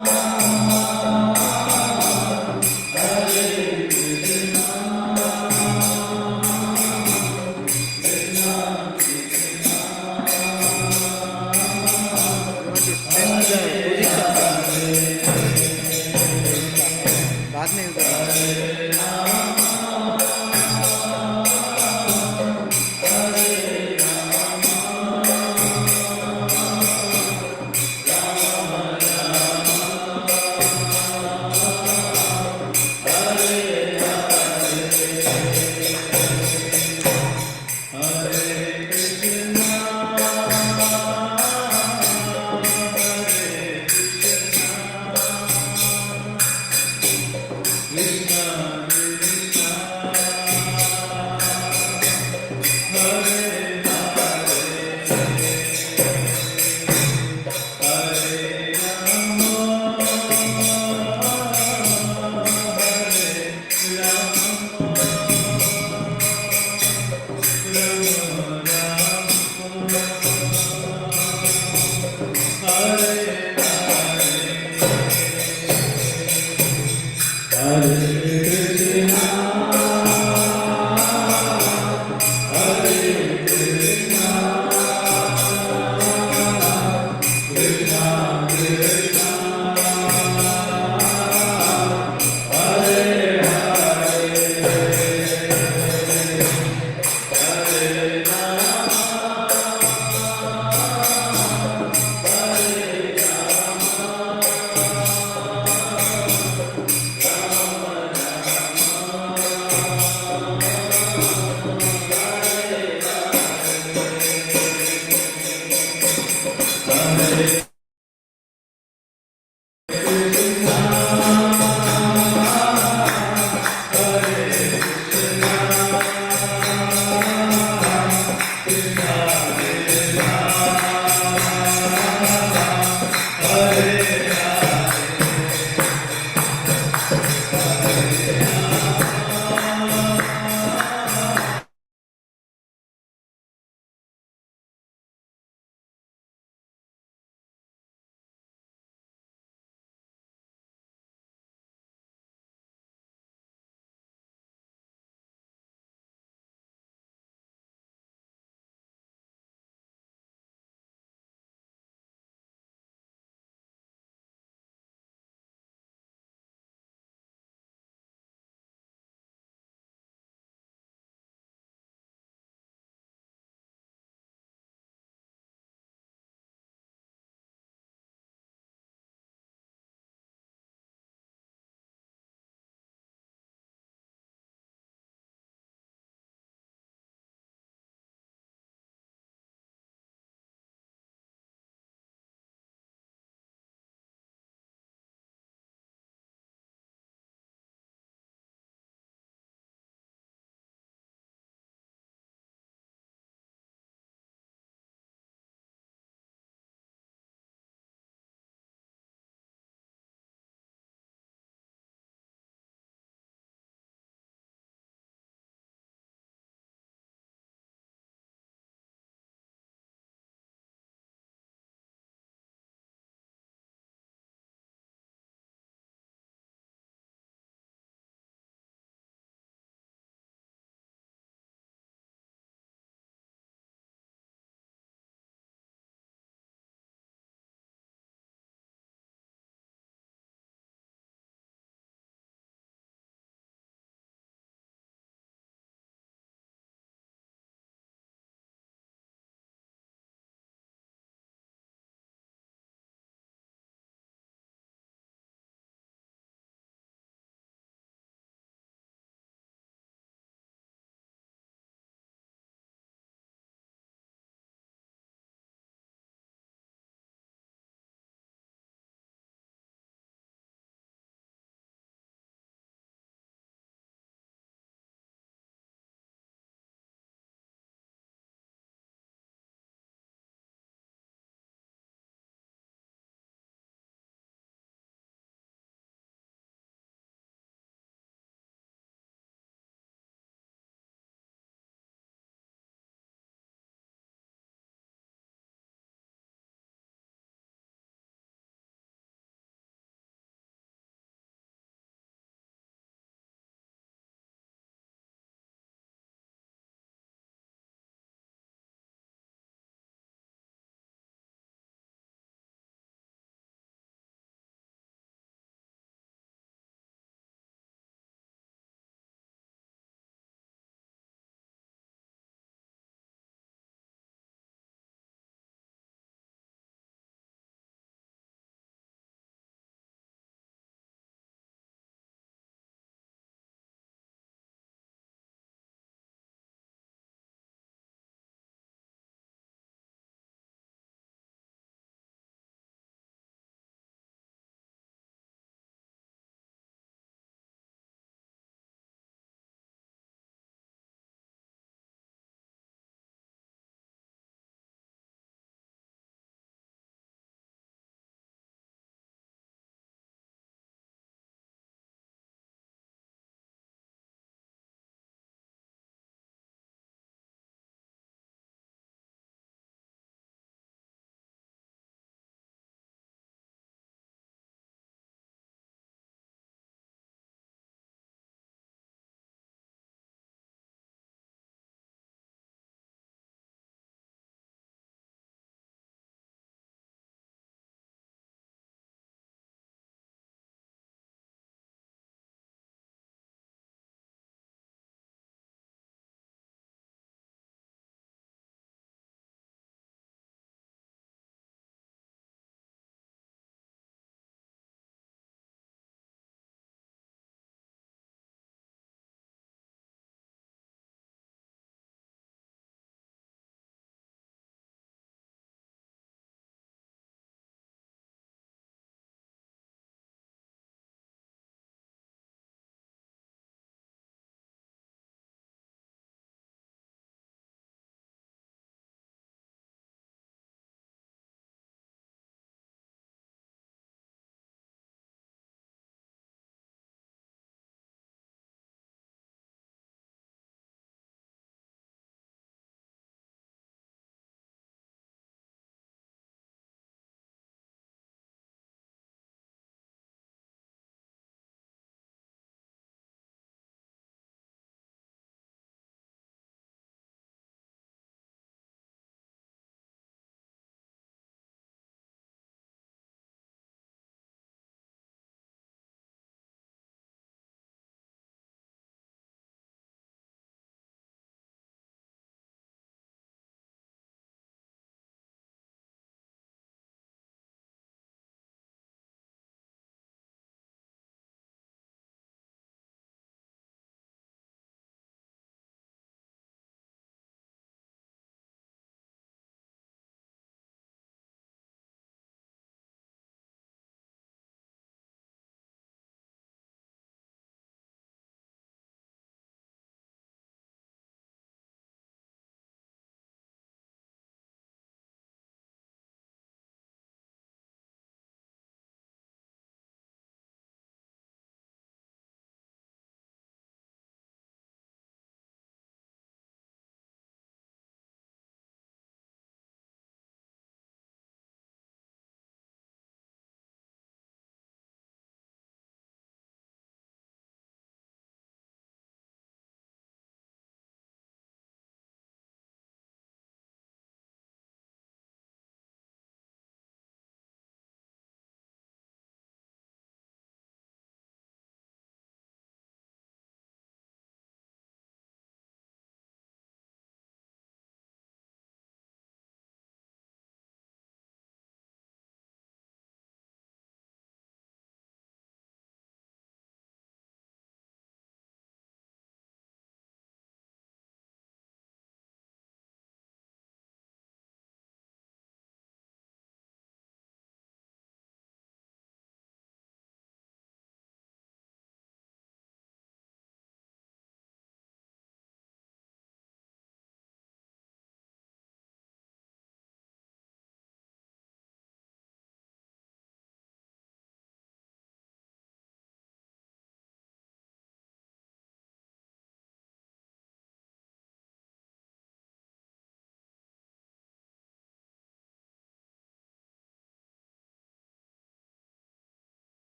Hare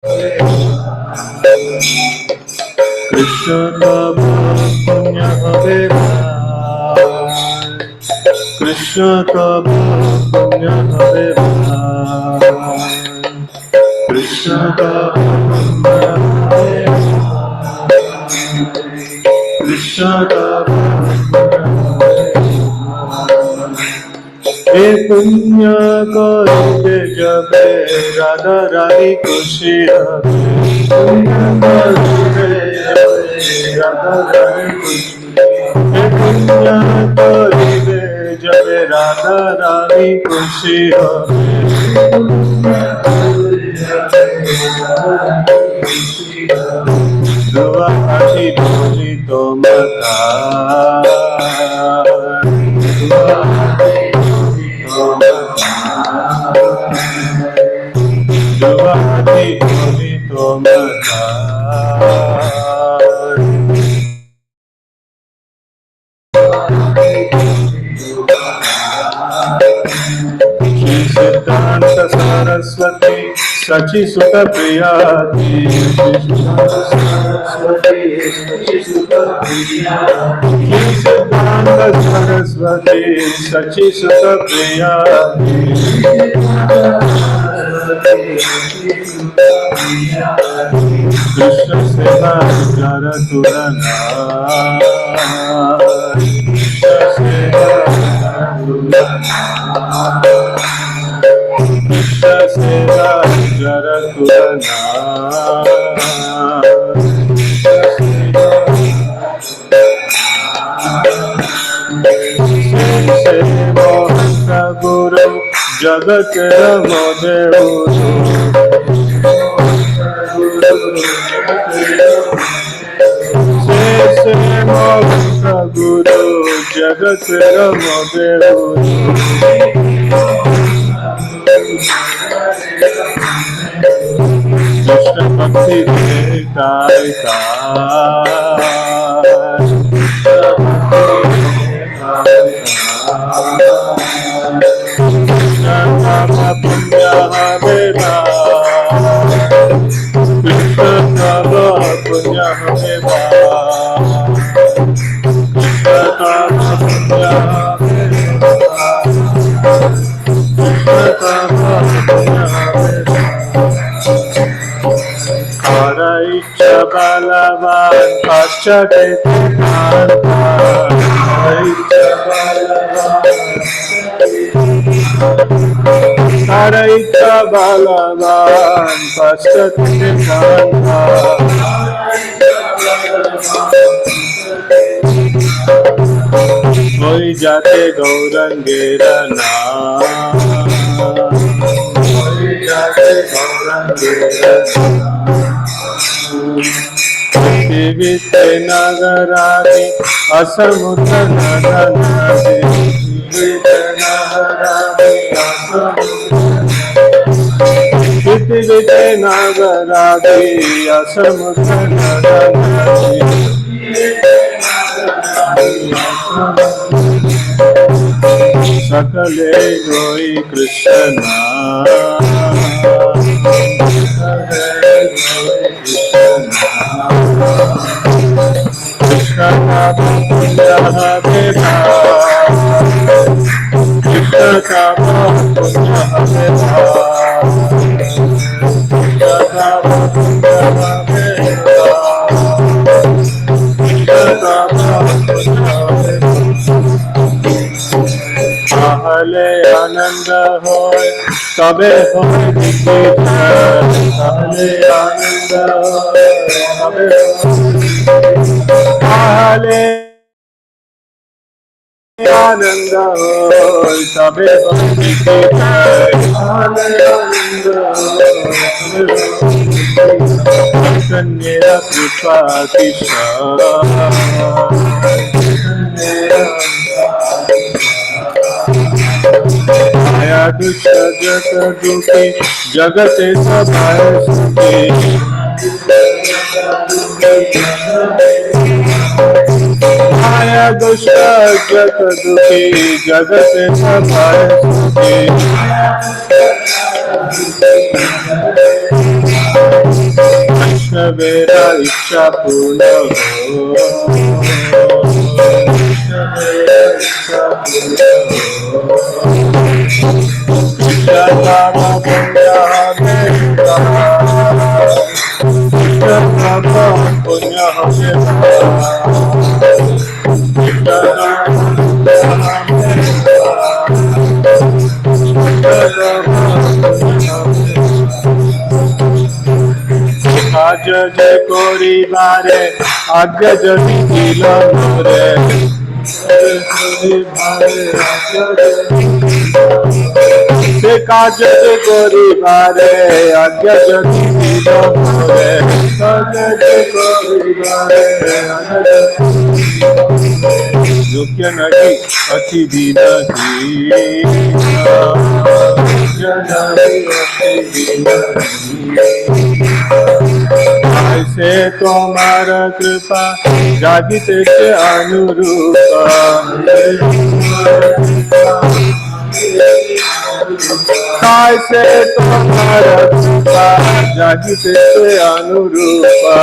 Krishna ka punya habe Krishna ka punya habe Krishna ka punya habe Krishna ka हे पुण्य करोगे जबे राधा रानी खुशी रहे पुण्य करोगे राधा रानी खुशी हे पुण्य करोगे जबे राधा रानी खुशी रहे दुआ आशी बोली तो मता Jawadi Boli Tomata Siddhanta Saraswati Sachi Sutta Priyati Saraswati Sachi Sutta Priyati Siddhanta Saraswati Sachi Sutta Priyati Krishna Seva Jara Turana Krishna Seva Krishna Seva Jara Turana Seva Guru Jagat Ramadeu Se Moksha Guru Jagat Ramadeu Krishna Bhakti Detai Krishna Kama Punya Habeba Krishna Kama Punya Habeba Krishna Kama Punya Habeba Krishna Kama Punya Habeba Harikshetra Balavan Paschate Tirthanta Harikshetra Balavan Paschate Tirthanta Hoi jate Gaurangera naam Hoi jate Gaurangera Vivite nagaradi asamudra nadanadi Vivite nagaradi asamudra Vivite nagaradi asamudra nadanadi Sakale goi Krishna Krishna Punya Habeba Krishna Kama Punya Habeba Krishna Kama Punya Habeba Krishna Kama Punya Habeba Ahale Ananda hoy Tabe hoy Dikita Ahale Ananda hoy Tabe Ahale Ananda hoy Tabe hoy Dikita Ahale Ananda hoy Kanyera Kripa Kisha Maya Dusha Jata Duki Jagate Sabhaya Sukhi Maya Dusha Jata Duki Jagate Sabhaya Sukhi मेरा इच्छा पूर्ण हो, कृष्ण मेरा इच्छा पूर्ण हो, कृष्ण नाम पुण्य मेरा, कृष्ण नाम पुण्य मेरा, कृष्ण नाम आज जे कोरी बारे आज्ञा जदि दिल मोरे, से काज जे कोरी बारे आज्ञा जदि दिल मोरे, काज जे कोरी बारे योग्य नहीं अति भी नहीं, ऐसे तुम्हारा कृपा जागिते से अनुरूपा, ऐसे तुम्हारा कृपा जागिते से अनुरूपा,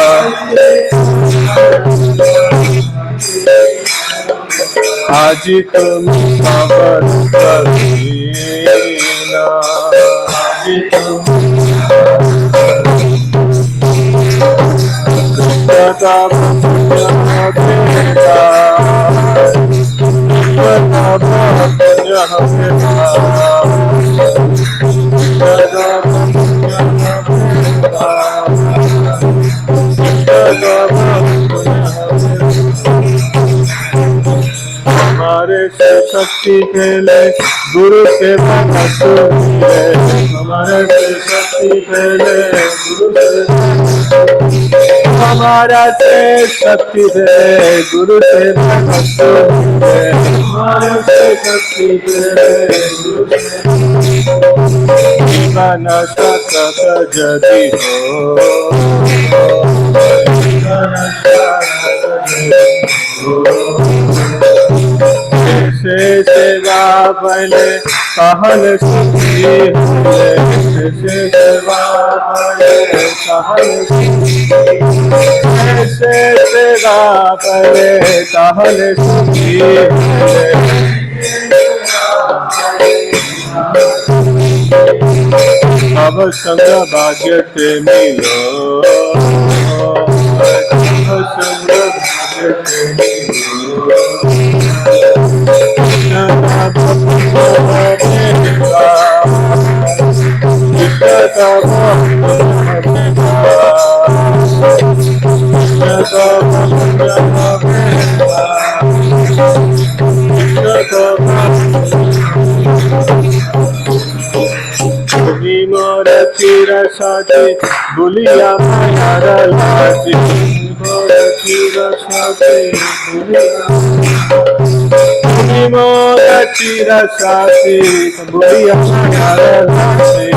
आज तुम खबर करीना, आज तुम कृष्ण पुण्य मेरा, कृष्ण पुण्य हमारे से शक्ति फैले गुरु से मिले, हमारे से शक्ति फैले गुरु से, हमारा से शक्ति फैले गुरु से मिले, हमारे से शक्ति फैले गुरु से, जीवन सतत जदि हो, से सेवा पहले कहन सुखी है, से सेवा पहले कहन सुखी, से सेवा पहले कहन सुखी है, अब संग भाग्य ते मिलो, अब संग भाग्य ते मिलो, मोर चिर साथी भूलिया मायार लाजी, मोर चिर साथी मोर चिर साथी भूलिया मायार लाजी,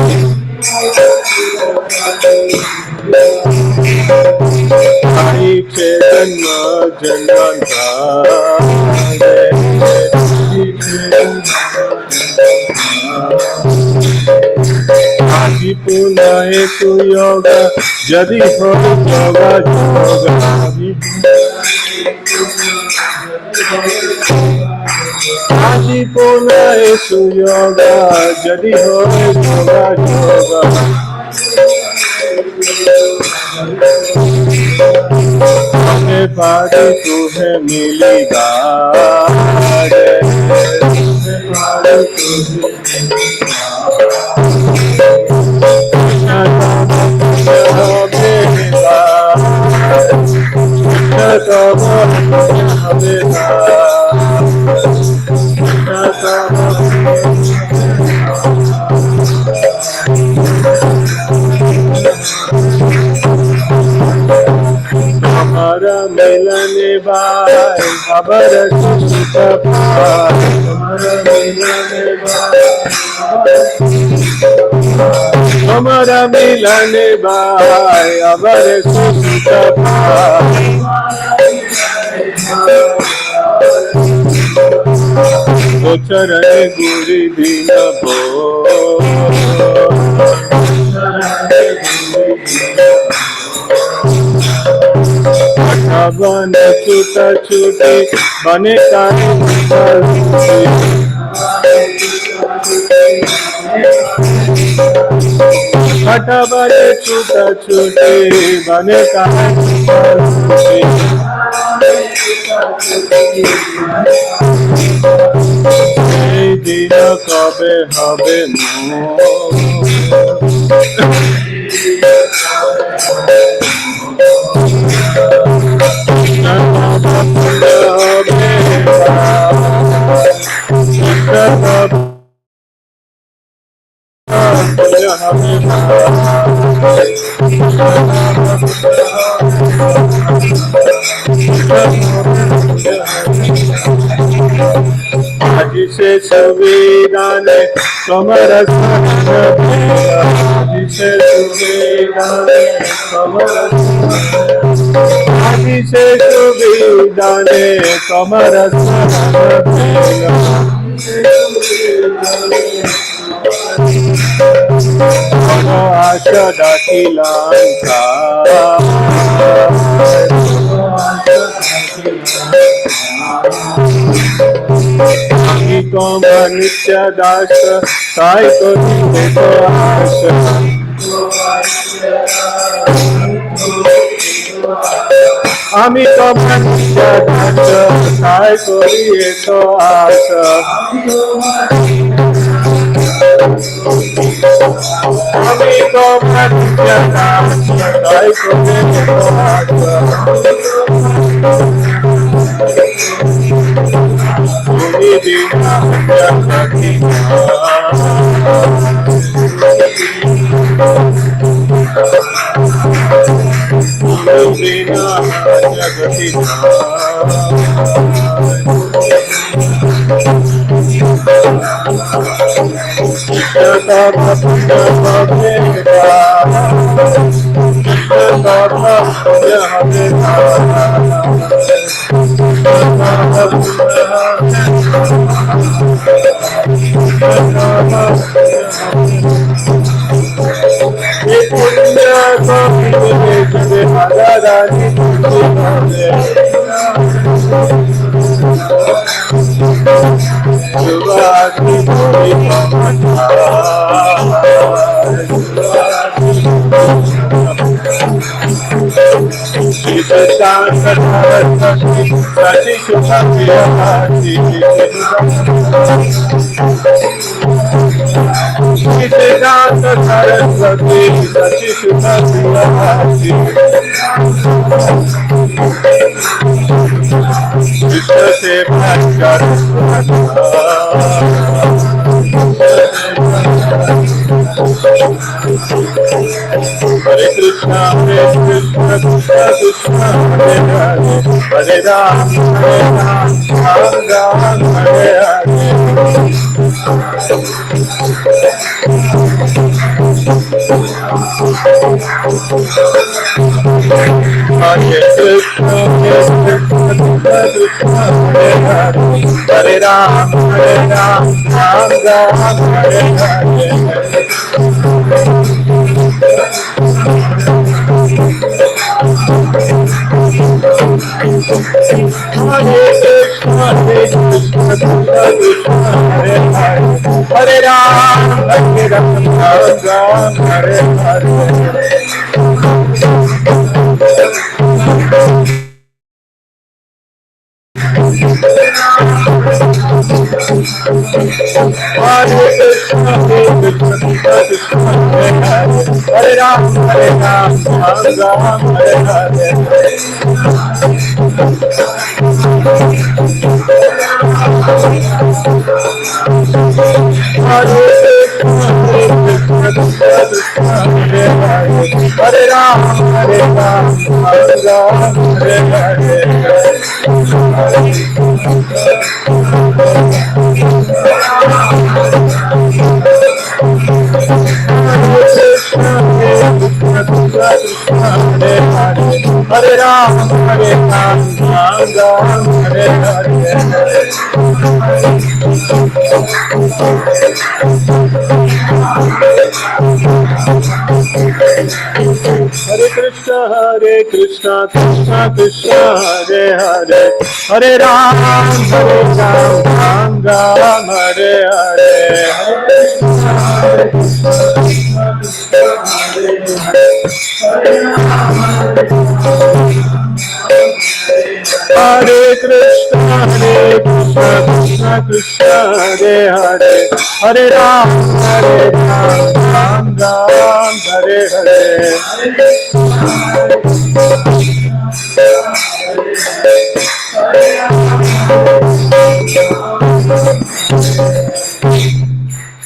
हरिक्षेत्र जन्मांतरे, आदि पुनः सुयोग यदि हो योग योग, आदि पुनः सुयोग यदि हो योग योग, हमें पारी तुम्हें मिली बारे, हमारा मिलने बाय खबर सुख पाय, हमारा मिलने बाय, हमारा मिलने बाय अबर सुख पाय, गोचरण गुरी दिन बो, वन छूटा छूटे बने काहे छठा बने छूटा छूटे बने काहे এই দিন কবে হবে আজি সে সুবিধানে তোমার আজি সে সুবিধানে তোমার আজি সে সুবিধানে তোমার আশা ডাকিলাম আমি তোমার নিত্য দাস তাই করি তো আশা আমি তোমার নিত্য দাস তাই করি তো আশা আমি তোমার নিত্য দাস তাই করি তো আশা Saraswati, Hare Krishna, Hare Krishna, Krishna Krishna, Hare Hare, Hare Ram, Hare Ram, Ram Ram, Hare Hare. Hare Krishna, Hare Krishna, Krishna Krishna, Hare Hare, Hare Ram, Hare Ram, Ram Ram, Hare Hare. Hare Krishna, Hare Krishna, Krishna Krishna, Hare Hare, Hare Ram, Hare Ram, Ram Ram, Hare Hare. Hare Krishna, Hare Krishna, Krishna Krishna, Hare Hare, Hare Ram, Hare Ram, Ram Ram, Hare Hare. Hare Krishna, Hare Krishna, Krishna Krishna, Hare Hare, Hare Ram, Hare Ram, Ram Ram, Hare Hare. Hare Ram, Hare Ram, Ram Ram, Hare Hare. Hare Krishna, Krishna Krishna, Hare Hare, Hare Ram, Ram Ram, Hare Hare. Hare Krishna, Krishna Krishna, Hare Hare, Hare Ram, Ram Ram, Hare Hare.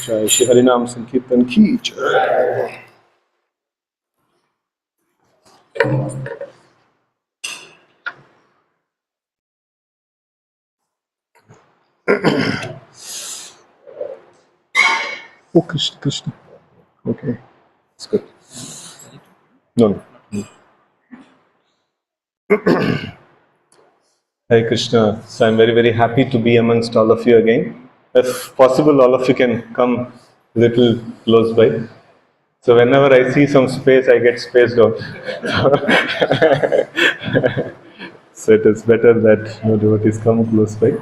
Jai Shri Harinam Sankirtan ki jai. Oh, Krishna, Krishna. Okay, it's good. No. Hare Krishna. So I'm very, very happy to be amongst all of you again. If possible, all of you can come a little close by. So whenever I see some space, I get spaced out. So it is better that devotees come close by.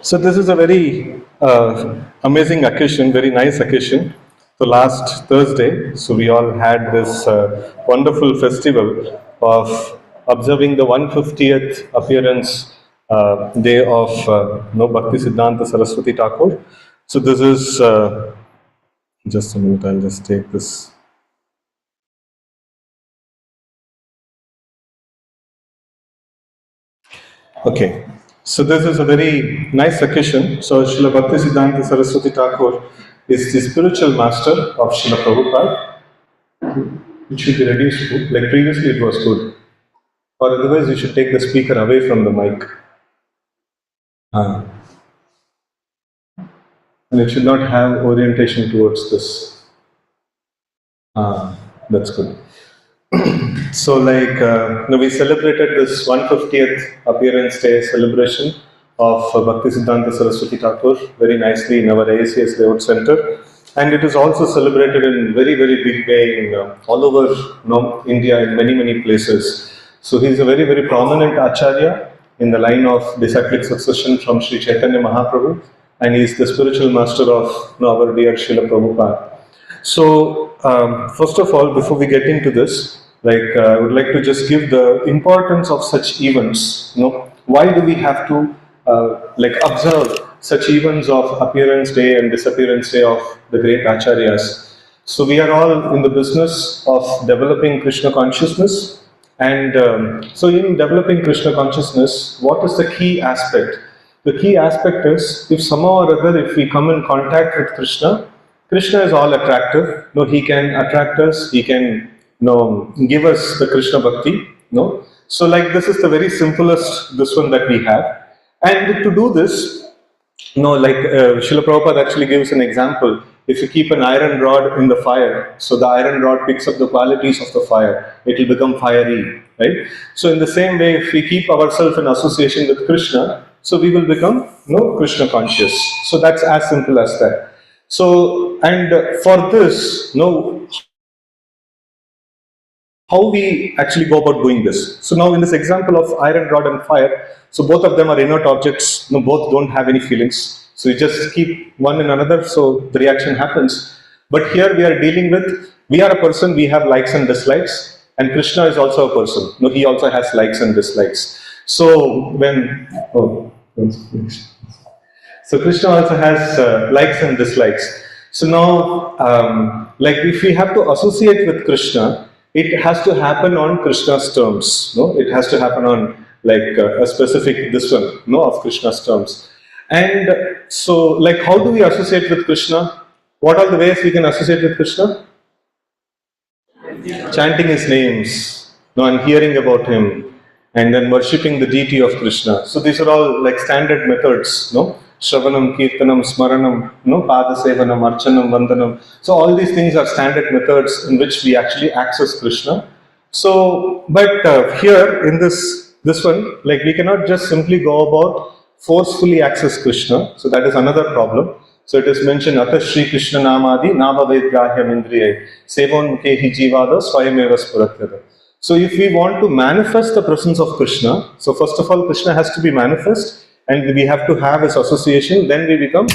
So this is a very amazing occasion, very nice occasion. So last Thursday, so we all had this wonderful festival of observing the 150th appearance day of Bhaktisiddhanta Saraswati Thakur. So this is, just a minute, I'll just take this. Okay. So this is a very nice occasion. So Srila Bhaktisiddhanta Saraswati Thakur is the spiritual master of Srila Prabhupada. It should be reduced to, like previously it was good. Or otherwise you should take the speaker away from the mic. And it should not have orientation towards this. That's good. So like, we celebrated this 150th appearance day celebration of Bhaktisiddhanta Saraswati Thakur very nicely in our ACS Layout Center. And it is also celebrated in very, very big way in all over India in many, many places. So he is a very, very prominent Acharya in the line of disciplic succession from Sri Chaitanya Mahaprabhu. And he is the spiritual master of our dear Srila Prabhupada. So, first of all, before we get into this, I would like to just give the importance of such events. Why do we have to observe such events of appearance day and disappearance day of the great acharyas? So we are all in the business of developing Krishna consciousness, and so in developing Krishna consciousness, what is the key aspect? The key aspect is, if somehow or other, if we come in contact with Krishna, Krishna is all attractive. He can attract us. He can give us the Krishna Bhakti. So like this is the very simplest this one that we have. And to do this, Srila Prabhupada actually gives an example. If you keep an iron rod in the fire, so the iron rod picks up the qualities of the fire, it will become fiery, right? So in the same way, if we keep ourselves in association with Krishna, so we will become Krishna conscious. So that's as simple as that. So, and for this, how we actually go about doing this. So now in this example of iron rod and fire, so both of them are inert objects, both don't have any feelings. So you just keep one in another, so the reaction happens. But here we are dealing with, we are a person, we have likes and dislikes, and Krishna is also a person. He also has likes and dislikes. So when, so Krishna also has likes and dislikes. So now, if we have to associate with Krishna, it has to happen on Krishna's terms. It has to happen on a specific of Krishna's terms. And so, how do we associate with Krishna? What are the ways we can associate with Krishna? Chanting his names, and hearing about him, and then worshipping the deity of Krishna. So these are all standard methods, Shravanam, Kirtanam, Smaranam, Padasevanam, Archanam, Vandanam. So all these things are standard methods in which we actually access Krishna. So, but here in this one, like we cannot just simply go about forcefully access Krishna. So that is another problem. So it is mentioned, Ata Shri Krishna Namadi Nama Vedgrahyam Indriye Sevon Mukhehi Jivada Swayameva Spuratyada. So if we want to manifest the presence of Krishna, so first of all, Krishna has to be manifest and we have to have his association, then we become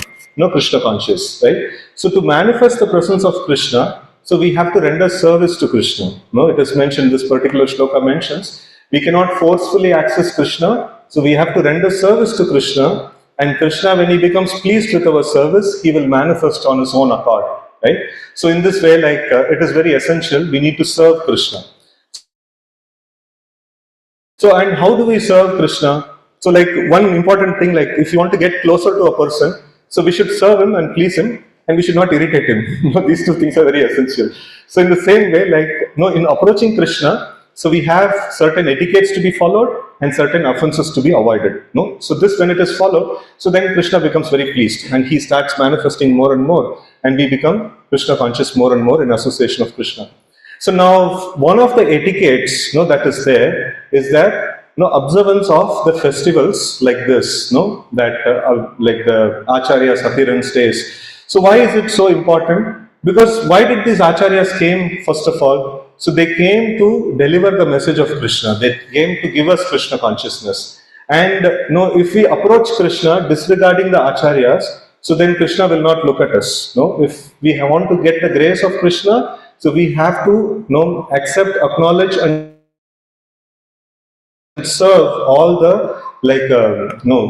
Krishna conscious, right? So to manifest the presence of Krishna, so we have to render service to Krishna. No, it is mentioned, this particular shloka mentions, we cannot forcefully access Krishna, so we have to render service to Krishna, and Krishna, when he becomes pleased with our service, he will manifest on his own accord, right? So in this way, like it is very essential, we need to serve Krishna. So, and how do we serve Krishna? So like one important thing, like if you want to get closer to a person, so we should serve him and please him, and we should not irritate him. These two things are very essential. So in the same way, like in approaching Krishna, so we have certain etiquettes to be followed and certain offenses to be avoided. No, so this when it is followed, so then Krishna becomes very pleased and he starts manifesting more and more, and we become Krishna conscious more and more in association of Krishna. So now one of the etiquettes that is there is that observance of the festivals like this, that like the Acharya's appearance days. So why is it so important? Because why did these Acharyas came first of all? So they came to deliver the message of Krishna. They came to give us Krishna consciousness. And if we approach Krishna disregarding the Acharyas, so then Krishna will not look at us. If we want to get the grace of Krishna, so we have to accept, acknowledge, and serve all the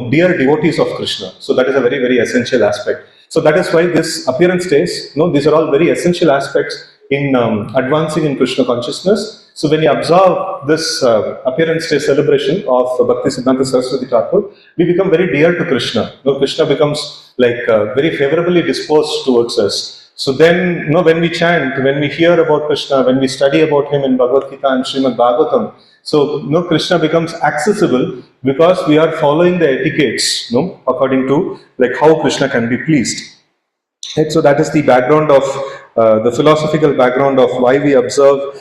dear devotees of Krishna. So that is a very, very essential aspect. So that is why this appearance days, these are all very essential aspects in advancing in Krishna consciousness. So when you observe this appearance day celebration of Bhaktisiddhanta Saraswati Thakur, we become very dear to Krishna. Krishna becomes like very favorably disposed towards us. So then, when we chant, when we hear about Krishna, when we study about him in Bhagavad Gita and Srimad Bhagavatam, so Krishna becomes accessible because we are following the etiquettes, according to like how Krishna can be pleased. Right? So that is the background of the philosophical background of why we observe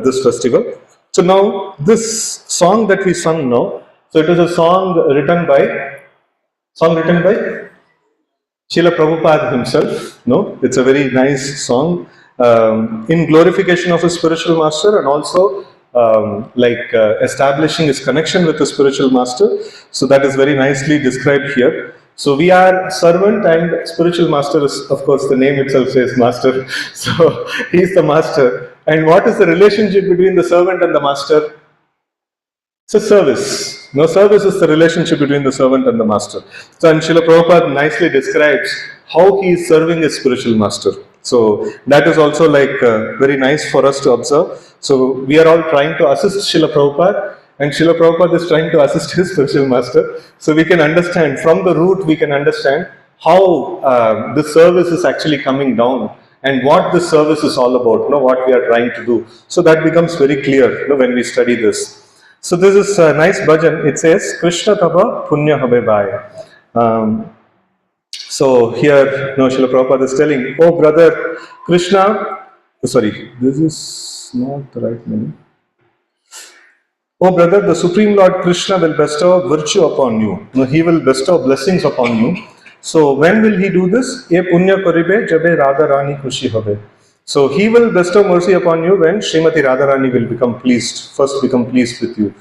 this festival. So now this song that we sung now, so it is a song written by Srila Prabhupada himself. It's a very nice song in glorification of his spiritual master and also establishing his connection with the spiritual master. So that is very nicely described here. So we are servant and spiritual master is, of course, the name itself says master. So he is the master. And what is the relationship between the servant and the master? It's a service. Service is the relationship between the servant and the master. So, and Srila Prabhupada nicely describes how he is serving his spiritual master. So, that is also like very nice for us to observe. So, we are all trying to assist Srila Prabhupada, and Srila Prabhupada is trying to assist his spiritual master. So, we can understand, from the root, we can understand how the service is actually coming down and what the service is all about, what we are trying to do. So, that becomes very clear when we study this. So this is a nice bhajan. It says, Krishna Tava Punya Habe Bhai. So here, Srila Prabhupada is telling, oh brother, Krishna, sorry, this is not the right name. Oh brother, the Supreme Lord Krishna will bestow virtue upon you. He will bestow blessings upon you. So when will he do this? Ye punya karibe jabe Radha Rani khushi habe. So he will bestow mercy upon you when Srimati Radharani will become pleased, first become pleased with you.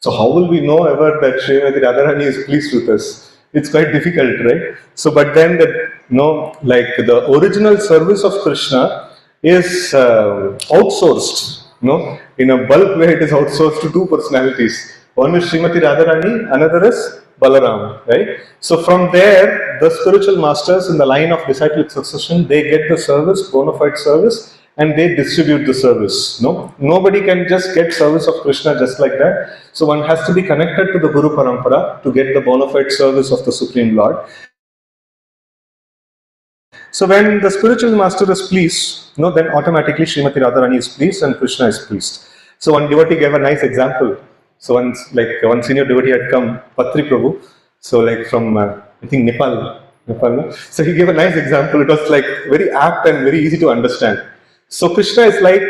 So how will we know ever that Srimati Radharani is pleased with us? It's quite difficult, right? So but then like the original service of Krishna is outsourced. In a bulk way it is outsourced to two personalities. One is Srimati Radharani, another is Balaram, right? So from there, the spiritual masters in the line of disciplic succession, they get the service, bona fide service, and they distribute the service. Nobody can just get service of Krishna just like that. So one has to be connected to the Guru Parampara to get the bona fide service of the Supreme Lord. So when the spiritual master is pleased, then automatically Srimati Radharani is pleased and Krishna is pleased. So one devotee gave a nice example. So one senior devotee had come, Patri Prabhu, so like from I think Nepal. So he gave a nice example. It was like very apt and very easy to understand. So Krishna is like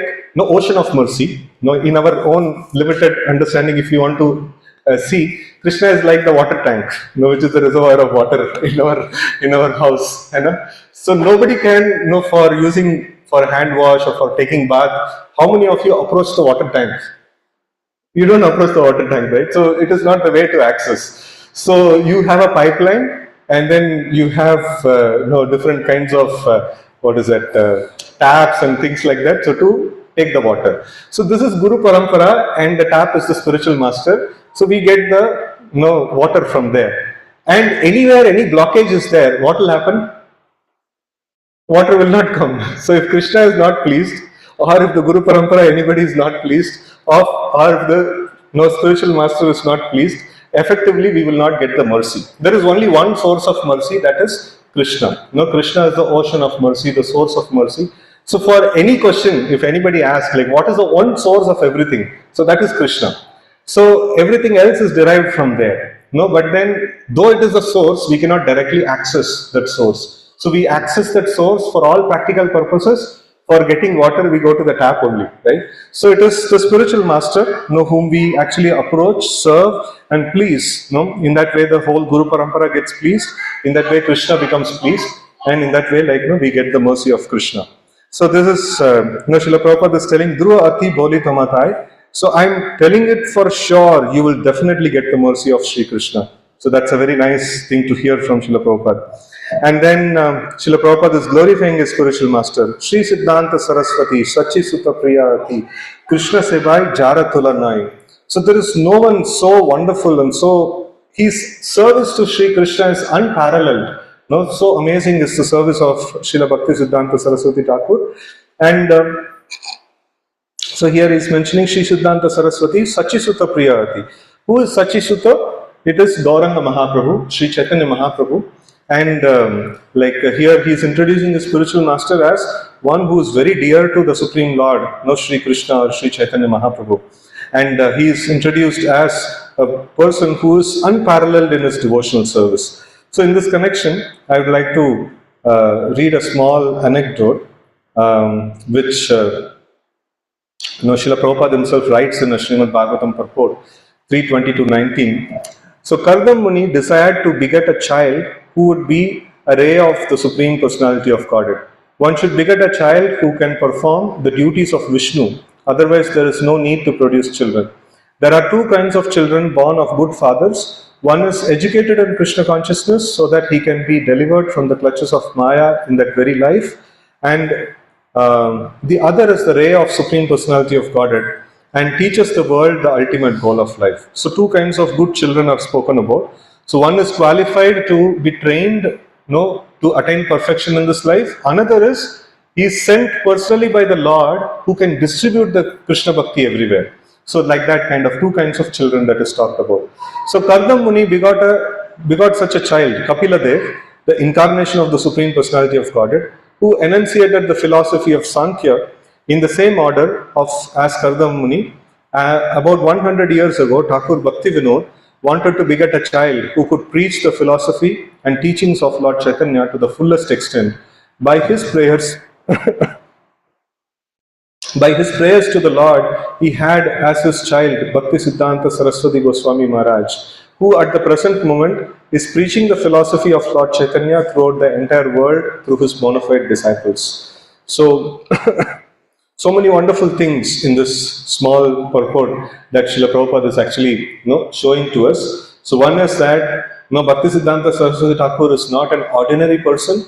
ocean of mercy. In our own limited understanding, if you want to see, Krishna is like the water tank, which is the reservoir of water in our house. So nobody can, for using for hand wash or for taking bath. How many of you approach the water tank? You don't approach the water tank, right? So it is not the way to access. So you have a pipeline, and then you have different kinds of taps and things like that. So to take the water. So this is Guru Parampara, and the tap is the spiritual master. So we get the water from there. And anywhere any blockage is there, what will happen? Water will not come. So if Krishna is not pleased, or if the Guru Parampara anybody is not pleased, or if the spiritual master is not pleased, effectively we will not get the mercy. There is only one source of mercy, that is Krishna. Krishna is the ocean of mercy, the source of mercy. So for any question, if anybody asks, like, what is the one source of everything? So that is Krishna. So everything else is derived from there. But then, though it is the source, we cannot directly access that source. So we access that source for all practical purposes. For getting water, we go to the tap only, right? So it is the spiritual master, whom we actually approach, serve, and please. In that way, the whole Guru Parampara gets pleased. In that way, Krishna becomes pleased, and in that way, we get the mercy of Krishna. So this is, Srila Prabhupada is telling, Dhruva Ati Boli Tamatai. So I'm telling it for sure, you will definitely get the mercy of Sri Krishna. So that's a very nice thing to hear from Srila Prabhupada. And then Srila Prabhupada is glorifying his spiritual master. Sri Siddhanta Saraswati, Sachi Sutta Priyati, Krishna Sebai Jara Tulanai. So there is no one so wonderful, and so his service to Sri Krishna is unparalleled. So amazing is the service of Srila Bhaktisiddhanta Saraswati Thakur. And so here he is mentioning Sri Siddhanta Saraswati, Sachi Sutta Priyati. Who is Sachi Sutta? It is Gauranga Mahaprabhu, Sri Chaitanya Mahaprabhu. And here he is introducing the spiritual master as one who is very dear to the Supreme Lord, Sri Krishna or Sri Chaitanya Mahaprabhu. And he is introduced as a person who is unparalleled in his devotional service. So in this connection, I would like to read a small anecdote which Srila Prabhupada himself writes in a Srimad Bhagavatam Purport 3:20-19. So Kardam Muni desired to beget a child who would be a ray of the Supreme Personality of Godhead. One should beget a child who can perform the duties of Vishnu, otherwise there is no need to produce children. There are two kinds of children born of good fathers. One is educated in Krishna consciousness so that he can be delivered from the clutches of Maya in that very life, and the other is the ray of Supreme Personality of Godhead and teaches the world the ultimate goal of life. So two kinds of good children are spoken about. So one is qualified to be trained, to attain perfection in this life. Another is, he is sent personally by the Lord who can distribute the Krishna Bhakti everywhere. So like that kind of two kinds of children that is talked about. So Kardam Muni begot such a child, Kapila Dev, the incarnation of the Supreme Personality of Godhead, who enunciated the philosophy of Sankhya in the same order as Kardam Muni. About 100 years ago, Thakur Bhaktivinoda wanted to beget a child who could preach the philosophy and teachings of Lord Chaitanya to the fullest extent. By his prayers to the Lord, he had as his child Bhaktisiddhanta Saraswati Goswami Maharaj, who at the present moment is preaching the philosophy of Lord Chaitanya throughout the entire world through his bona fide disciples. So, so many wonderful things in this small purport that Srila Prabhupada is actually showing to us. So one is that Bhaktisiddhanta Saraswati Thakur is not an ordinary person.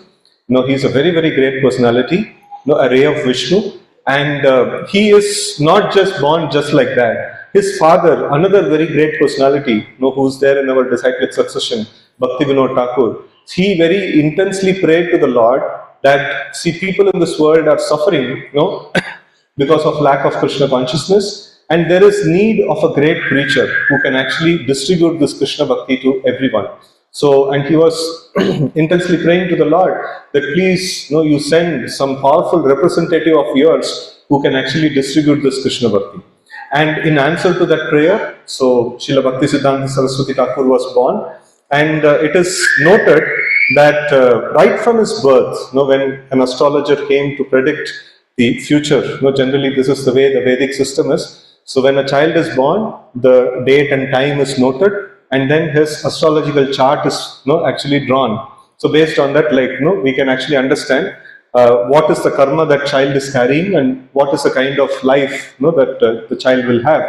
He is a very, very great personality, a ray of Vishnu. And he is not just born just like that. His father, another very great personality, who's there in our disciplic succession, Bhaktivinoda Thakur, he very intensely prayed to the Lord that, people in this world are suffering, because of lack of Krishna consciousness, and there is need of a great preacher who can actually distribute this Krishna Bhakti to everyone. So, and he was intensely praying to the Lord that please, you send some powerful representative of yours who can actually distribute this Krishna Bhakti. And in answer to that prayer, so Srila Bhaktisiddhanta Saraswati Thakur was born, and it is noted that right from his birth, when an astrologer came to predict the future. Generally this is the way the Vedic system is. So when a child is born, the date and time is noted, and then his astrological chart is actually drawn. So based on that, we can actually understand what is the karma that child is carrying and what is the kind of life that the child will have.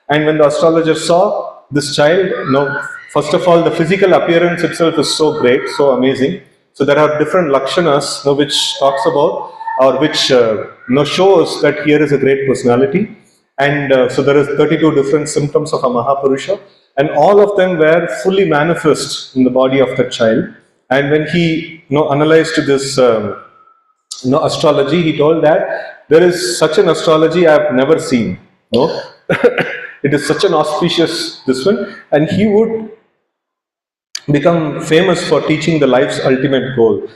And when the astrologer saw this child, first of all, the physical appearance itself is so great, so amazing. So there are different lakshanas which talks about or which shows that here is a great personality. And so there is 32 different symptoms of a Mahapurusha, and all of them were fully manifest in the body of the child. And when he analyzed this astrology, he told that there is such an astrology I have never seen. It is such an auspicious this one, and he would become famous for teaching the life's ultimate goal.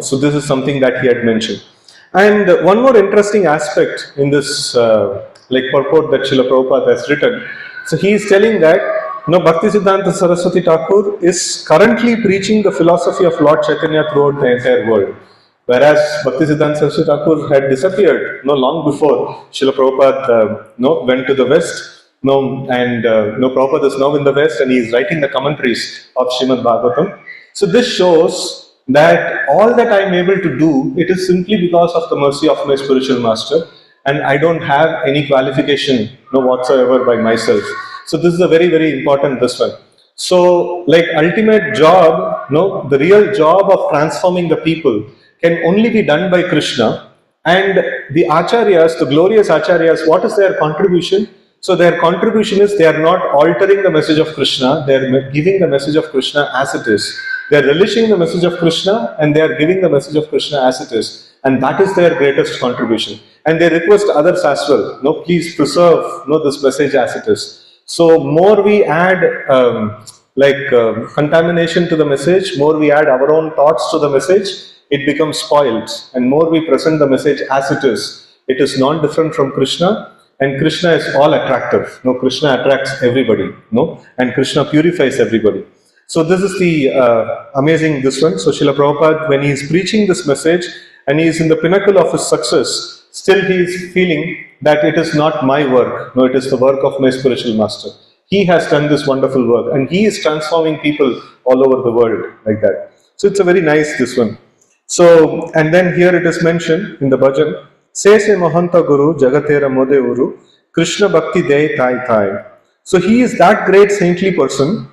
So this is something that he had mentioned. And one more interesting aspect in this purport that Srila Prabhupada has written. So he is telling that Bhaktisiddhanta Saraswati Thakur is currently preaching the philosophy of Lord Chaitanya throughout the entire world. Whereas Bhaktisiddhanta Saraswati Thakur had disappeared long before Srila Prabhupada went to the West. And Prabhupada is now in the West, and he is writing the commentaries of Srimad Bhagavatam. So this shows that all that I am able to do, it is simply because of the mercy of my spiritual master, and I don't have any qualification whatsoever by myself. So this is a very, very important this one. So ultimate job, the real job of transforming the people can only be done by Krishna. And the acharyas, the glorious acharyas, what is their contribution? So their contribution is they are not altering the message of Krishna, they are giving the message of Krishna as it is. They are relishing the message of Krishna, and they are giving the message of Krishna as it is. And that is their greatest contribution. And they request others as well, please preserve this message as it is. So more we add contamination to the message, more we add our own thoughts to the message, it becomes spoiled. And more we present the message as it is non-different from Krishna. And Krishna is all attractive. Krishna attracts everybody. And Krishna purifies everybody. So this is the amazing this one. So Srila Prabhupada, when he is preaching this message and he is in the pinnacle of his success, still he is feeling that it is not my work. It is the work of my spiritual master. He has done this wonderful work, and he is transforming people all over the world like that. So it's a very nice this one. So, and then here it is mentioned in the bhajan, Se se Mahanta Guru Jagatera Mode Uru Krishna Bhakti Dey Thai Thai. So he is that great saintly person,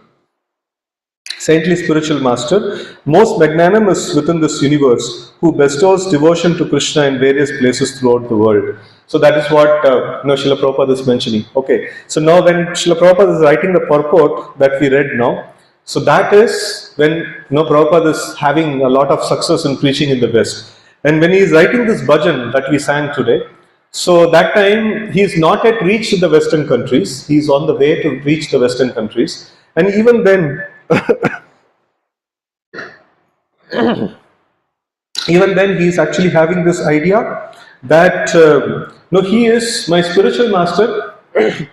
saintly spiritual master, most magnanimous within this universe, who bestows devotion to Krishna in various places throughout the world. So that is what Srila Prabhupada is mentioning. Okay, so now when Srila Prabhupada is writing the purport that we read now, so that is when Prabhupada is having a lot of success in preaching in the West. And when he is writing this bhajan that we sang today, so that time he is not yet reached the Western countries, he is on the way to reach the Western countries. And even then, he is actually having this idea that he is, my spiritual master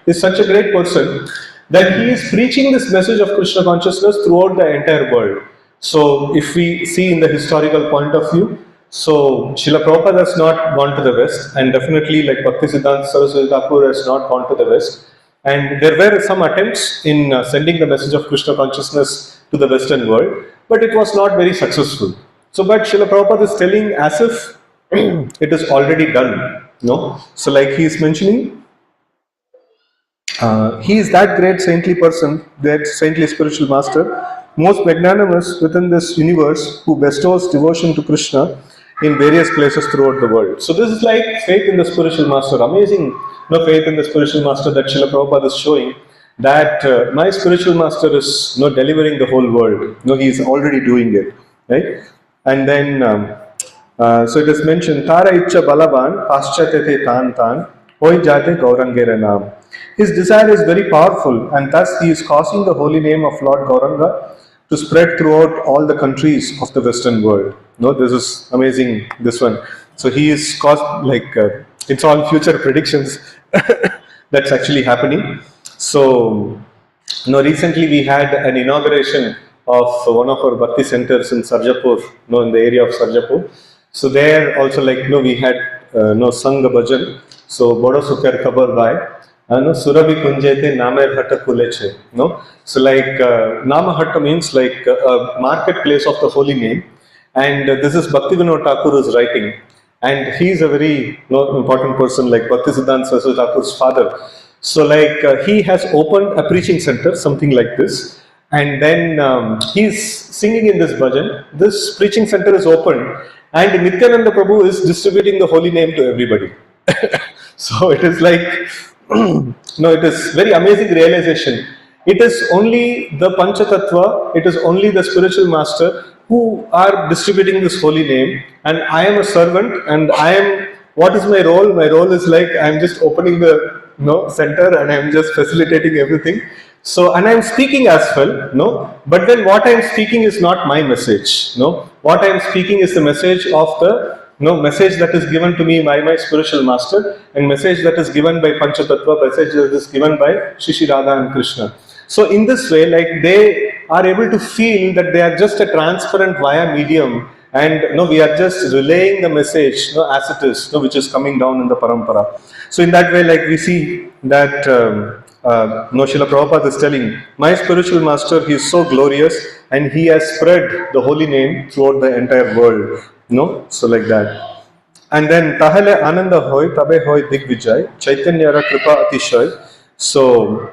is such a great person that he is preaching this message of Krishna consciousness throughout the entire world. So if we see in the historical point of view, so Srila Prabhupada has not gone to the West, and definitely Bhaktisiddhanta Saraswati Thakur has not gone to the West. And there were some attempts in sending the message of Krishna consciousness to the Western world, but it was not very successful. So, but Srila Prabhupada is telling as if it is already done. So he is mentioning, he is that great saintly person, that saintly spiritual master, most magnanimous within this universe, who bestows devotion to Krishna in various places throughout the world. So this is like faith in the spiritual master, amazing faith in the spiritual master that Srila Prabhupada is showing, that my spiritual master is delivering the whole world. He is already doing it, right? And then so it is mentioned, Tara Icha Balaban, Paschatete Tan Tan, Hoi Jate Gaurangera Nam. His desire is very powerful, and thus he is causing the holy name of Lord Gauranga to spread throughout all the countries of the Western world. This is amazing, this one. So he is caused, it's all future predictions that's actually happening. So, recently we had an inauguration of one of our Bhakti centers in Sarjapur, in the area of Sarjapur. So there also we had no Sangha Bhajan. So Bodo Sukher Kabar Vai. No Surabi Kunjete Namer Hatta Kuleche. No. So like Nama Hatta means like a marketplace of the holy name. And this is Bhaktivinoda Thakur is writing. And he is a very important person like Bhaktisiddhant Saraswati Thakur's father. So like he has opened a preaching center, something like this. And then he's singing in this bhajan. This preaching center is opened. And Nityananda Prabhu is distributing the holy name to everybody. So it is like, it is very amazing realization. It is only the Panchatattva, it is only the spiritual master who are distributing this holy name, and I am a servant, and what is my role? My role is like, I am just opening the center and I am just facilitating everything. So, and I am speaking as well, but then what I am speaking is not my message, what I am speaking is the message of the message that is given to me by my spiritual master, and message that is given by Panchatattva, message that is given by Shri Radha and Krishna. So in this way, like they are able to feel that they are just a transparent via medium, and we are just relaying the message as it is, which is coming down in the parampara. So in that way, like we see that Srila Prabhupada is telling, my spiritual master, he is so glorious and he has spread the holy name throughout the entire world. So like that. And then Tahale Ananda Hoy, Tabe Hoy Digvijay, Chaitanyara Kripa Atishay. So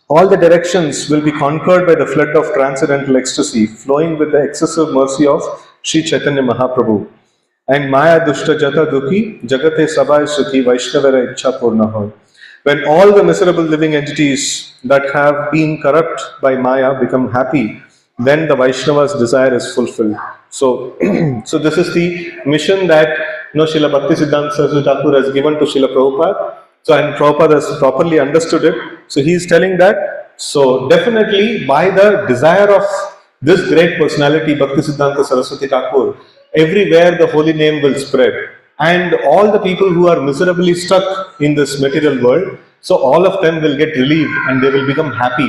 all the directions will be conquered by the flood of transcendental ecstasy, flowing with the excessive mercy of Sri Chaitanya Mahaprabhu. And Maya Dushta Jata Dukhi, Jagate Sabhay Sukhi, Vaishnavara Ichha Purna Hoy. When all the miserable living entities that have been corrupt by Maya become happy, then the Vaishnava's desire is fulfilled. So, so this is the mission that Srila Bhaktisiddhanta Saraswati Thakur has given to Srila Prabhupada. So, and Prabhupada has properly understood it. So, he is telling that, so definitely by the desire of this great personality, Bhaktisiddhanta Saraswati Thakur, everywhere the holy name will spread. And all the people who are miserably stuck in this material world, so all of them will get relieved and they will become happy.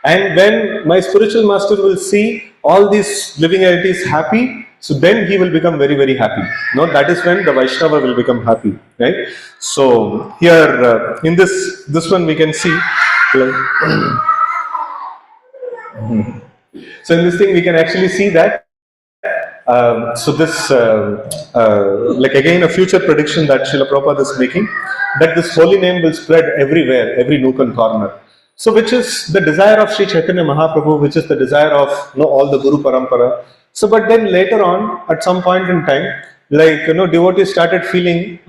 And when my spiritual master will see all these living entities happy, so then he will become very, very happy. That is when the Vaishnava will become happy, right? So here in this one we can see, like, so in this thing we can actually see that. So this, like again a future prediction that Srila Prabhupada is making, that this holy name will spread everywhere, every nook and corner. So which is the desire of Sri Chaitanya Mahaprabhu, which is the desire of all the Guru Parampara. So but then later on, at some point in time, like devotees started feeling,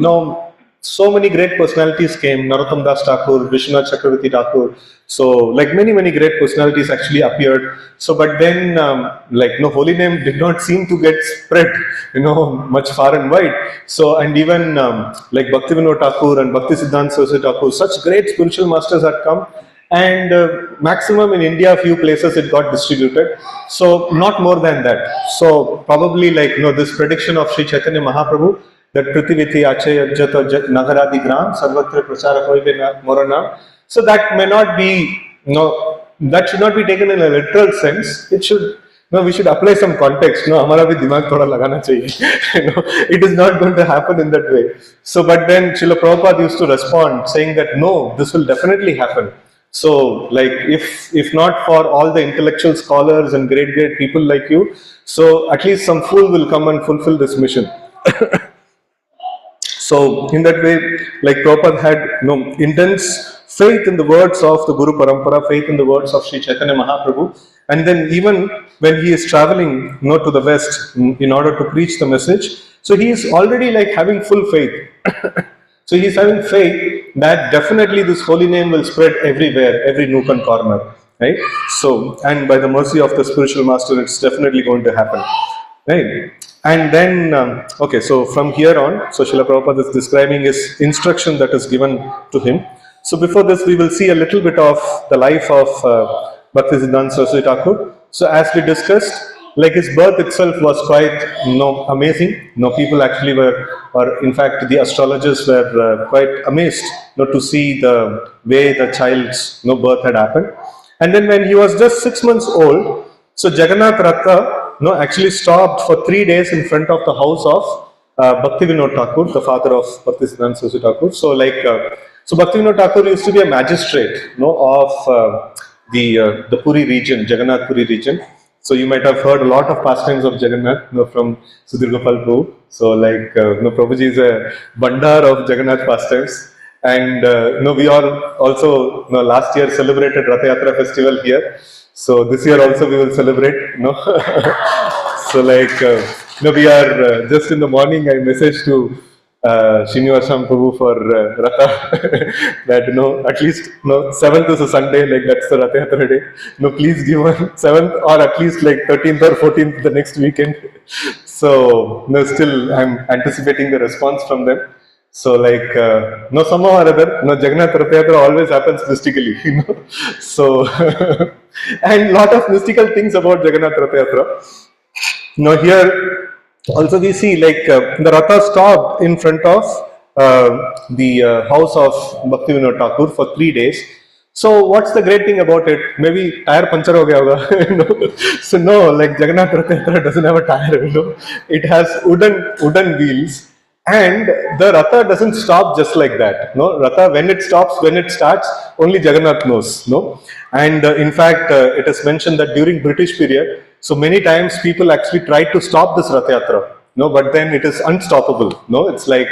so many great personalities came, Narottam Das Thakur, Vishwanath Chakravarti Thakur. So like many great personalities actually appeared. So but then holy name did not seem to get spread, much far and wide. So and even like Bhaktivinoda Thakur and Bhaktisiddhanta Saraswati Thakur, such great spiritual masters had come. And maximum in India, few places it got distributed. So not more than that. So probably like this prediction of Sri Chaitanya Mahaprabhu, that Prithiviti Achaya Jata Nagaradi Gram Sarvatra Prasara Hoibe Morana. So that may not be, that should not be taken in a literal sense. It should, we should apply some context. Hamara bhi dimag thoda lagana chahiye. It is not going to happen in that way. So, but then Srila Prabhupada used to respond saying that no, this will definitely happen. So, like if not for all the intellectual scholars and great people like you, so at least some fool will come and fulfill this mission. So, in that way, like Prabhupada had intense faith in the words of the Guru Parampara, faith in the words of Sri Chaitanya Mahaprabhu, and then even when he is traveling to the west in order to preach the message, so he is already like having full faith. So he is having faith that definitely this holy name will spread everywhere, every nook and corner, right? So, and by the mercy of the spiritual master, it's definitely going to happen, right? And then, okay, so from here on, so Srila Prabhupada is describing his instruction that is given to him. So before this, we will see a little bit of the life of Bhaktisiddhanta Saraswati Thakur. So as we discussed, like his birth itself was quite amazing. People actually were, or in fact the astrologers were quite amazed to see the way the child's birth had happened. And then when he was just 6 months old, so Jagannath Ratha actually stopped for 3 days in front of the house of Bhaktivinoda Thakur, the father of Bhaktisiddhant Saraswati Thakur. So so Bhaktivinoda Thakur used to be a magistrate, of the Puri region, Jagannath Puri region. So you might have heard a lot of pastimes of Jagannath, from Sudhir Gopal Prabhu. So Prabhuji is a bandar of Jagannath pastimes. And we all also last year celebrated Rath Yatra festival here. So this year also we will celebrate. So we are just in the morning. I messaged to Srinivasam Prabhu for Ratha that at least 7th is a Sunday, like that's the Rath Yatra day. Please give one 7th or at least like 13th or 14th the next weekend. So still I'm anticipating the response from them. So somehow or other, Jagannath Rath Yatra always happens mystically, So and lot of mystical things about Jagannath Rath Yatra. Now here also we see the Ratha stopped in front of the house of Bhaktivinoda Thakur for 3 days. So what's the great thing about it? Maybe tire puncture ho gaya hoga. So no, like Jagannath Rath Yatra doesn't have a tire. It has wooden wheels. And the Ratha doesn't stop just like that. No, Ratha, when it stops, when it starts, only Jagannath knows. No, and in fact, it is mentioned that during British period, so many times people actually tried to stop this Rath Yatra. No, but then it is unstoppable. No, it's like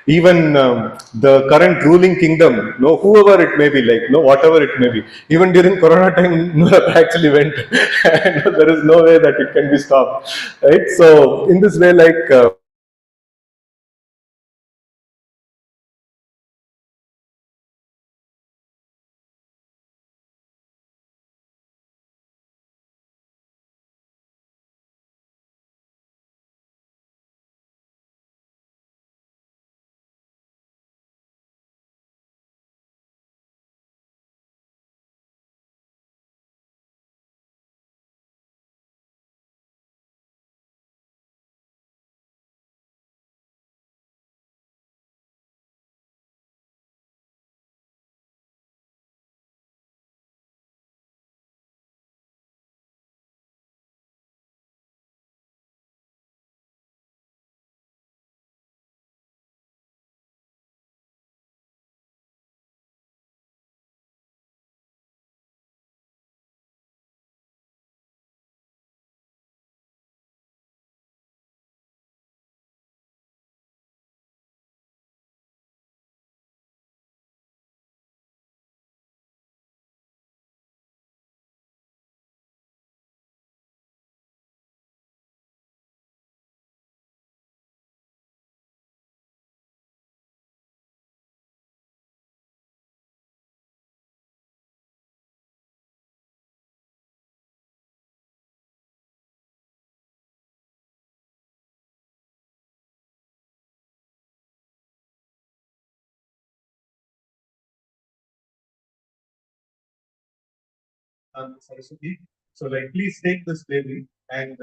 even the current ruling kingdom, whoever it may be, whatever it may be, even during Corona time, Ratha actually went, and there is no way that it can be stopped, right? So in this way, Saraswati. So please take this baby and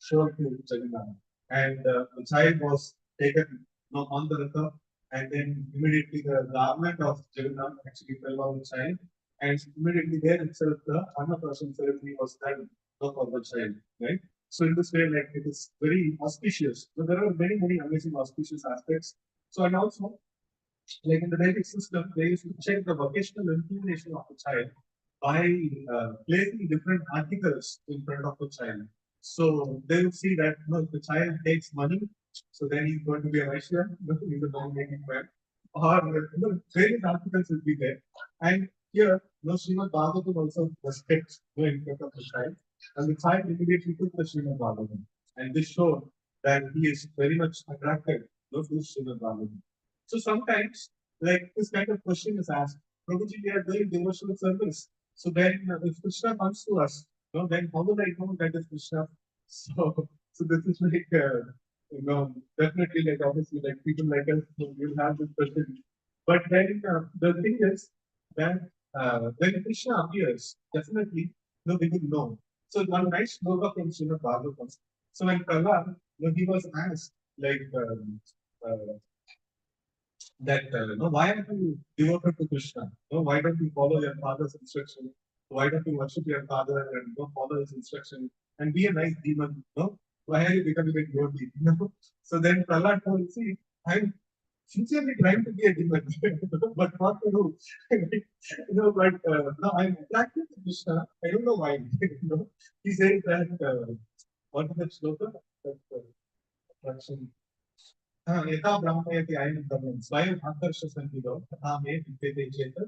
show it to Jagannath. And the child was taken on the Ratha, and then immediately the garment of Jagannath actually fell on the child, and immediately there itself the Annaprashan ceremony was done for the child, right? So in this way, it is very auspicious. So there are many amazing auspicious aspects. So and also in the Vedic system, they used to check the vocational inclination of the child by placing different articles in front of the child. So they will see that if the child takes money, so then he's going to be a Vaishya, he's a non-making man, or various articles will be there. And here, Srimad Bhagavatam also was kept in front of the child, and the child immediately took the Srimad Bhagavatam, and this showed that he is very much attracted to Srimad Bhagavatam. So sometimes, this kind of question is asked, Prabhuji, we are doing devotional service. So then, if Krishna comes to us, then how will I know that is Krishna? So this is definitely obviously people like us will have this question. But then the thing is that when Krishna appears, definitely we will know. So one nice sloka from Srimad Bhagavatam. So when Prahlad, he was asked that why are you devoted to Krishna? Why don't you follow your father's instruction? Why don't you worship your father and follow his instruction and be a nice demon? why are you becoming a devotee? So then Prahlad told, see, I'm sincerely trying to be a demon, but what to do? But no, I'm attracted to Krishna. I don't know why. He says that, what is that sloka? That attraction. यथा ब्रह्मयति अयं ब्रह्मन् स्वयं आकर्षसन्निधो तथा मे विद्यते चेत्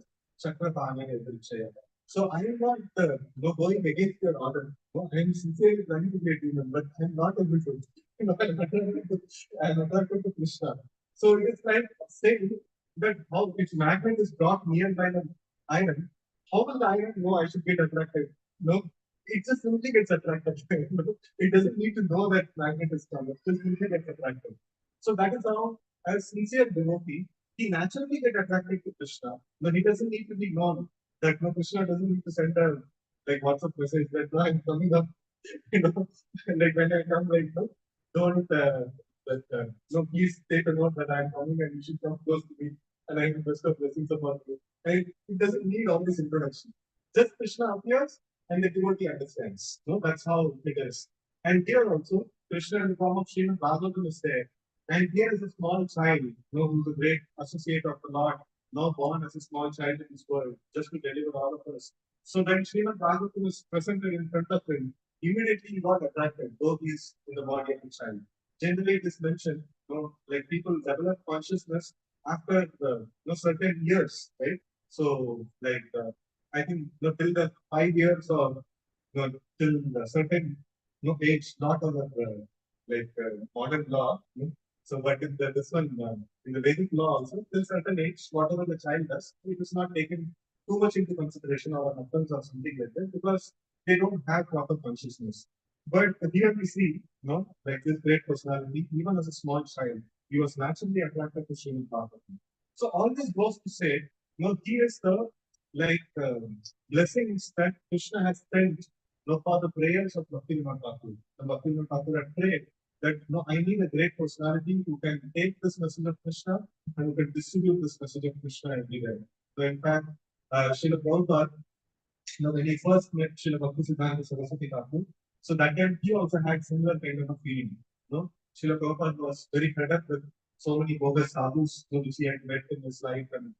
चक्रपाणे यदृच्छया. So I am not going against your order. No, I am sincerely trying to be a demon, but I am not able to. I am attracted to Krishna. So it is like saying that how if magnet is brought near by the iron, how will the iron know I should get attracted? No, it just simply gets attracted. It doesn't need to know that magnet is coming. It just simply gets attracted. So that is how, as sincere devotee, he naturally get attracted to Krishna, but he doesn't need to be known. That no, Krishna doesn't need to send a like WhatsApp message that no, I'm coming up, you know, like when I come, like no, don't no, please take a note that I'm coming and you should come close to me and I will bestow blessings upon you. And it doesn't need all this introduction. Just Krishna appears and the devotee understands. No, that's how it is. And here also, Krishna in the form of Srimad Bhagavatam is there. And here is a small child, who's a great associate of the Lord, now born as a small child in this world, just to deliver all of us. So when Srimad Bhagavatam is presented in front of him, immediately he got attracted, though he is in the body of a child. Generally, it is mentioned, like people develop consciousness after certain years, right? So, like I think till the 5 years or till a certain age, not on the modern law. So, but in this one, in the Vedic law also, till certain age, whatever the child does, it is not taken too much into consideration or happens or something like that because they don't have proper consciousness. But here we see, like this great personality, even as a small child, he was naturally attracted to Srimad Bhagavatam. So all this goes to say, he is the like blessings that Krishna has sent for the prayers of Bhaktisiddhant Thakur. The Bhaktisiddhant Thakur had prayed that I need a great personality who can take this message of Krishna and who can distribute this message of Krishna everywhere. So in fact, Srila Prabhupada, when he first met Srila Bhaktisiddhanta Saraswati Thakur, so that time he also had similar kind of a feeling. Srila Prabhupada was very fed up with so many bogus sadhus which he had met in his life, and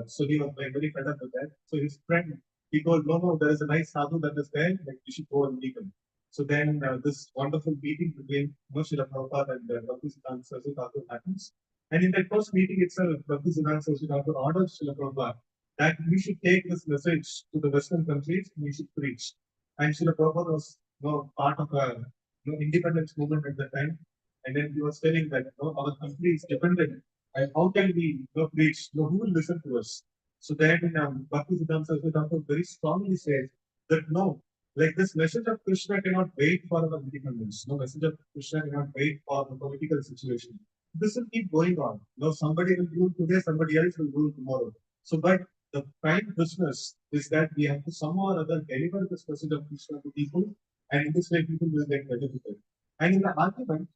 so he was very fed up with that. So his friend, he told, no, there is a nice sadhu that is there, like you should go and meet him. So then this wonderful meeting between Srila Prabhupada and Bhaktisiddhanta Saraswati Thakur happens. And in that first meeting itself, Bhaktisiddhanta Saraswati Thakur orders Srila Prabhupada that we should take this message to the Western countries and we should preach. And Srila Prabhupada was part of a independence movement at that time. And then he was telling that our country is dependent. And how can we preach? Who will listen to us? So then Bhaktisiddhanta Saraswati Thakur very strongly says that no, like this message of Krishna cannot wait for our independence. No message of Krishna cannot wait for the political situation. This will keep going on. Somebody will rule today, somebody else will rule tomorrow. So, but the prime business is that we have to somehow or other deliver this message of Krishna to people, and in this way people will get benefited. And in the argument,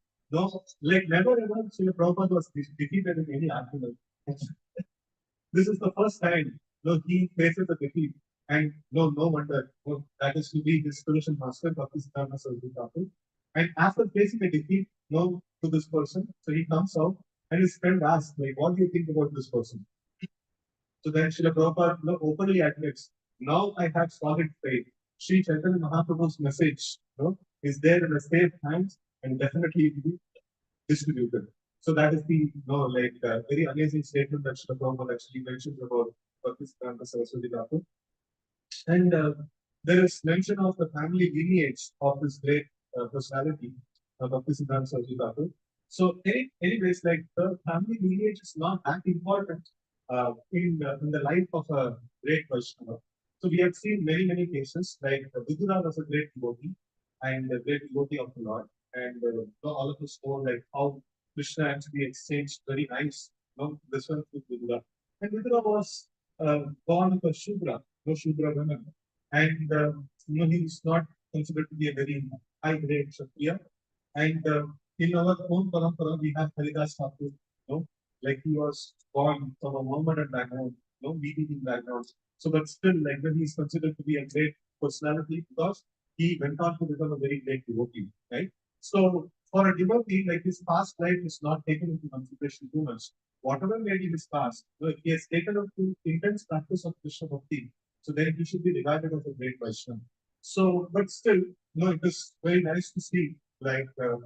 like never ever Srila Prabhupada was defeated in any argument. This is the first time he faces a defeat. And no wonder that is to be his spiritual master, Bhaktisiddhanta Saraswati Thakur. And after facing a defeat to this person, so he comes out and his friend asks, like, what do you think about this person? So then Srila Prabhupada openly admits, now I have solid faith. Sri Chaitanya Mahaprabhu's message is there in a safe hands and definitely it will be distributed. So that is the very amazing statement that Srila Prabhupada actually mentions about Bhaktisiddhanta Saraswati Thakur. And there is mention of the family lineage of this great personality, Bhaktisiddhanta Saraswati Thakur. So anyways, like the family lineage is not that important in the life of a great Vaishnava. So we have seen many cases, like Vidura was a great devotee and a great devotee of the Lord. And all of us know like how Krishna actually exchanged very nice this one with Vidura. And Vidura was born of a Shudra, no Shudra women. And he is not considered to be a very high grade Kshatriya. And in our own parampara, we have Haridas Thakur, like he was born from a Mohammedan background, BDD background. So, but still, like he is considered to be a great personality because he went on to become a very great devotee, right? So for a devotee, like his past life is not taken into consideration too much. Whatever may be his past, if he has taken up to intense practice of Krishna Bhakti, so then he should be regarded as a great Vaishnava. So, but still, it is very nice to see like the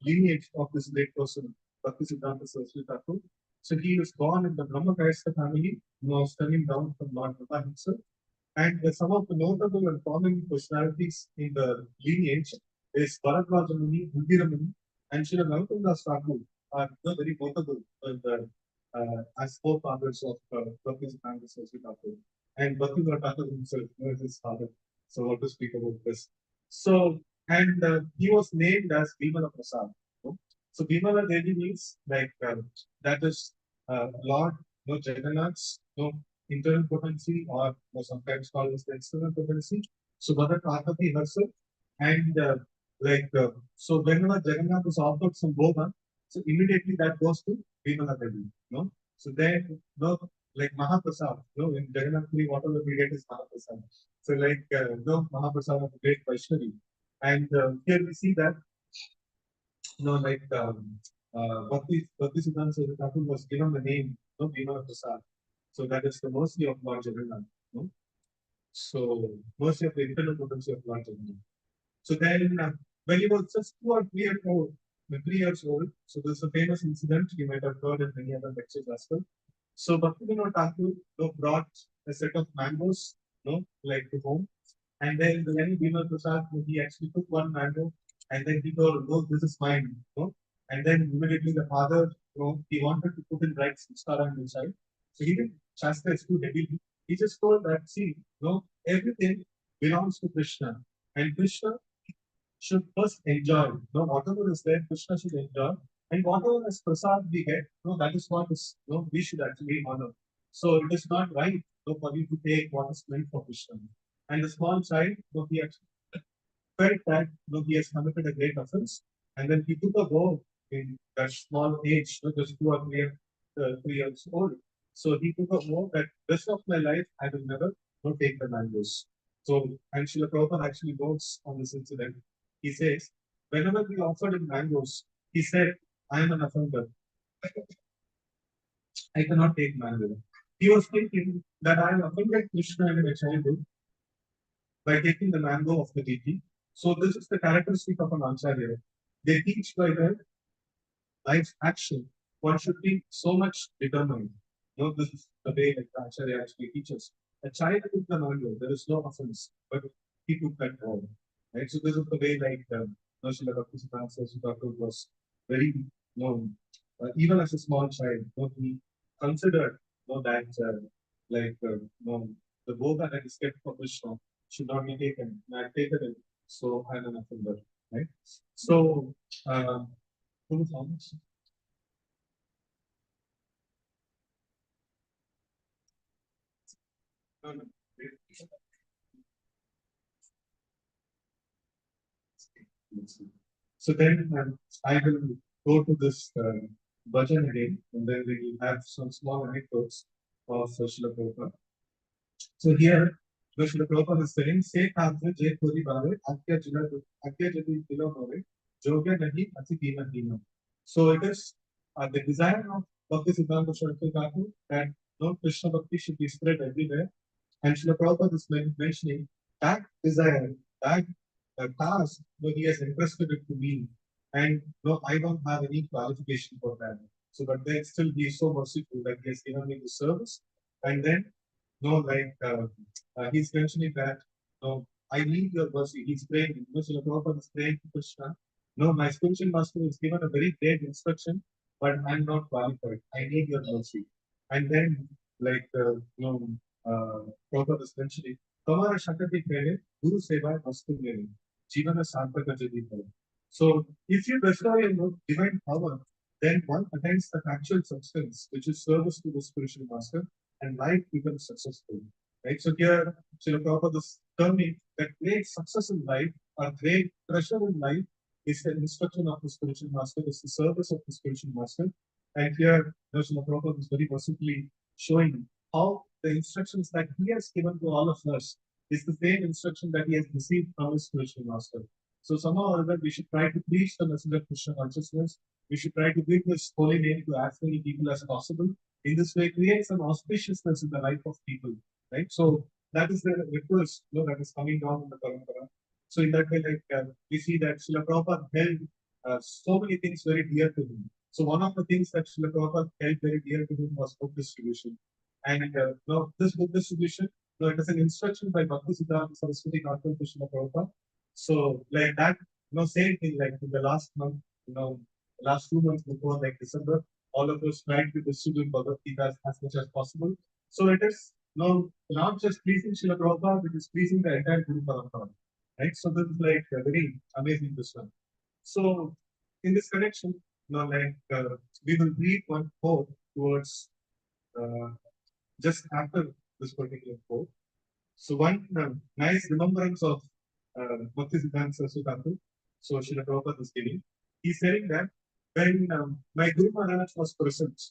lineage of this great person, Bhaktisiddhanta Saraswati Thakur. So he was born in the Brahma Kayastha family, stemming down from Lord Narasimhadev himself. And some of the notable and prominent personalities in the lineage is Bharadwaja Muni, Indira Muni, and Srila Narottam Thakur are very notable as forefathers of Bhaktisiddhanta Saraswati Thakur. And Bhaktisiddhanta Thakur himself is his father. So what to speak about this? So, and he was named as Bhimala Prasad. So Bhimala Devi means like that is Lord Jagannath's internal potency, or sometimes called as the external potency. So Mother Parvati herself, and so whenever Jagannath is offered some bhoga, so immediately that goes to Bhimala Devi. So then like Mahaprasad, in Jagannath Puri, whatever we get is Mahaprasad. So like Mahaprasad of the great Vaishnavi, and here we see that like Bhaktisiddhanta Thakur was given the name Bhimala Prasad. So that is the mercy of Lord Jagannath. So mercy of the internal potency of Lord Jagannath. So then when he was just 2 or 3 years old, so there's a famous incident you might have heard in many other lectures as well. So Bhaktisiddhanta Thakur brought a set of mangoes, like to home. And then when Bhimala Prasad, he actually took one mango and then he told, "Oh, this is mine." And then immediately the father, he wanted to put in right samskara inside. So he didn't chastise too heavily. He just told that, see, everything belongs to Krishna. And Krishna should first enjoy. Whatever is there, Krishna should enjoy. And whatever is prasad we get, that is what is, we should actually honor. So it is not right for you to take what is meant for Krishna. And the small child, he actually felt that he has committed a great offense, and then he took a vow in that small age, just 2 or 3 years old. So he took a vow that rest of my life I will never take the mangoes. So, and Srila Prabhupada actually notes on this incident. He says, whenever we offered him mangoes, he said, I am an offender. I cannot take mango. He was thinking that I have offended Krishna in my childhood by taking the mango of the deity. So this is the characteristic of an acharya. They teach by their life's action. One should be so much determined. This is the way that the acharya actually teaches. A child took the mango, there is no offense, but he took that wrong. Right? So this is the way like Srila Bhaktisiddhanta was very known. Even as a small child, he considered that the boga that is kept for Krishna should not be taken. And I've taken it, so I'm an offender. Right? So, who is on this? No, no. So then I will go to this bhajan again, and then we will have some small anecdotes of Srila Prabhupada. So here, Srila Prabhupada is saying, "Se kaadre je puri bhave, akya jadi dilo bhave, jogya nahi ati dina dina." So it is the desire of Bhaktisiddhanta Saraswati Thakur that Krishna Bhakti should be spread everywhere. And Srila Prabhupada is mentioning that desire, that task, he has entrusted it to me. And I don't have any qualification for that. So, but then still he is so merciful that he has given me the service. And then, he's mentioning that, I need your mercy. He's praying, Srila Prabhupada is praying to Krishna. My spiritual master is given a very great instruction, but I'm not qualified. I need your mercy. And then, Prabhupada is mentioning, Kamara Shakati Pere, Guru Seva Vastu Mere, Jivana Sarthaka Jadi Pere. So, if you bestow your divine power, then one attains the actual substance, which is service to the spiritual master, and life becomes successful. Right? So here, Srila Prabhupada is telling that great success in life, or great treasure in life, is the instruction of the spiritual master, is the service of the spiritual master. And here, Srila Prabhupada is very mercifully showing how the instructions that he has given to all of us is the same instruction that he has received from his spiritual master. So somehow or other, we should try to preach the message of Krishna consciousness. We should try to bring this holy name to as many people as possible. In this way, create some auspiciousness in the life of people, right? So that is the request, that is coming down in the parampara. So in that way, we see that Srila Prabhupada held so many things very dear to him. So one of the things that Srila Prabhupada held very dear to him was book distribution. And this book distribution, it is an instruction by Bhaktisiddhanta Saraswati Thakur to Srila Prabhupada. So like that, same thing like in the last month, last 2 months before like December, all of us tried to distribute Bhagavad Gita as much as possible. So it is not just pleasing Srila Prabhupada, it is pleasing the entire Guru Parampara. Right? So this is like very amazing this one. So in this connection, we will read one quote towards uh, just after this particular quote. So one nice remembrance of Bhaktisiddhant Sarswati, so Srila Prabhupada is giving. He's saying that when my Guru Maharaj was present,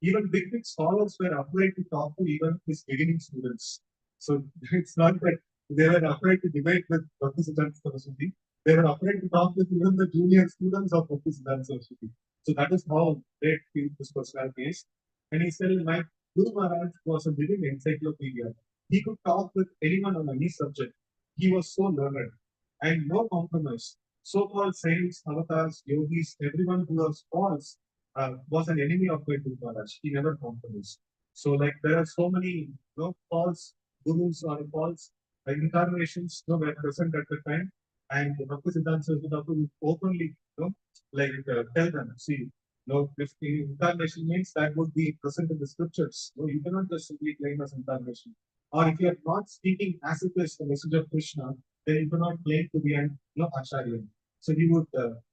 even big scholars were afraid to talk to even his beginning students. So it's not that they were afraid to debate with Bhaktisiddhant Saraswati. They were afraid to talk with even the junior students of Bhaktisiddhant Saraswati. So that is how great this personality is. And he said, my Guru Maharaj was a living encyclopedia. He could talk with anyone on any subject. He was so learned and no compromise. So-called saints, avatars, yogis, everyone who was false was an enemy of my Guru Maharaj. He never compromised. So like there are so many false gurus or false incarnations were present at the time. And Bhaktisiddhanta Saraswati would openly tell them, see, if the incarnation means that would be present in the scriptures. No, you cannot just simply claim as incarnation. Or if you are not speaking as it is the message of Krishna, then you cannot claim to be an Acharya. So he would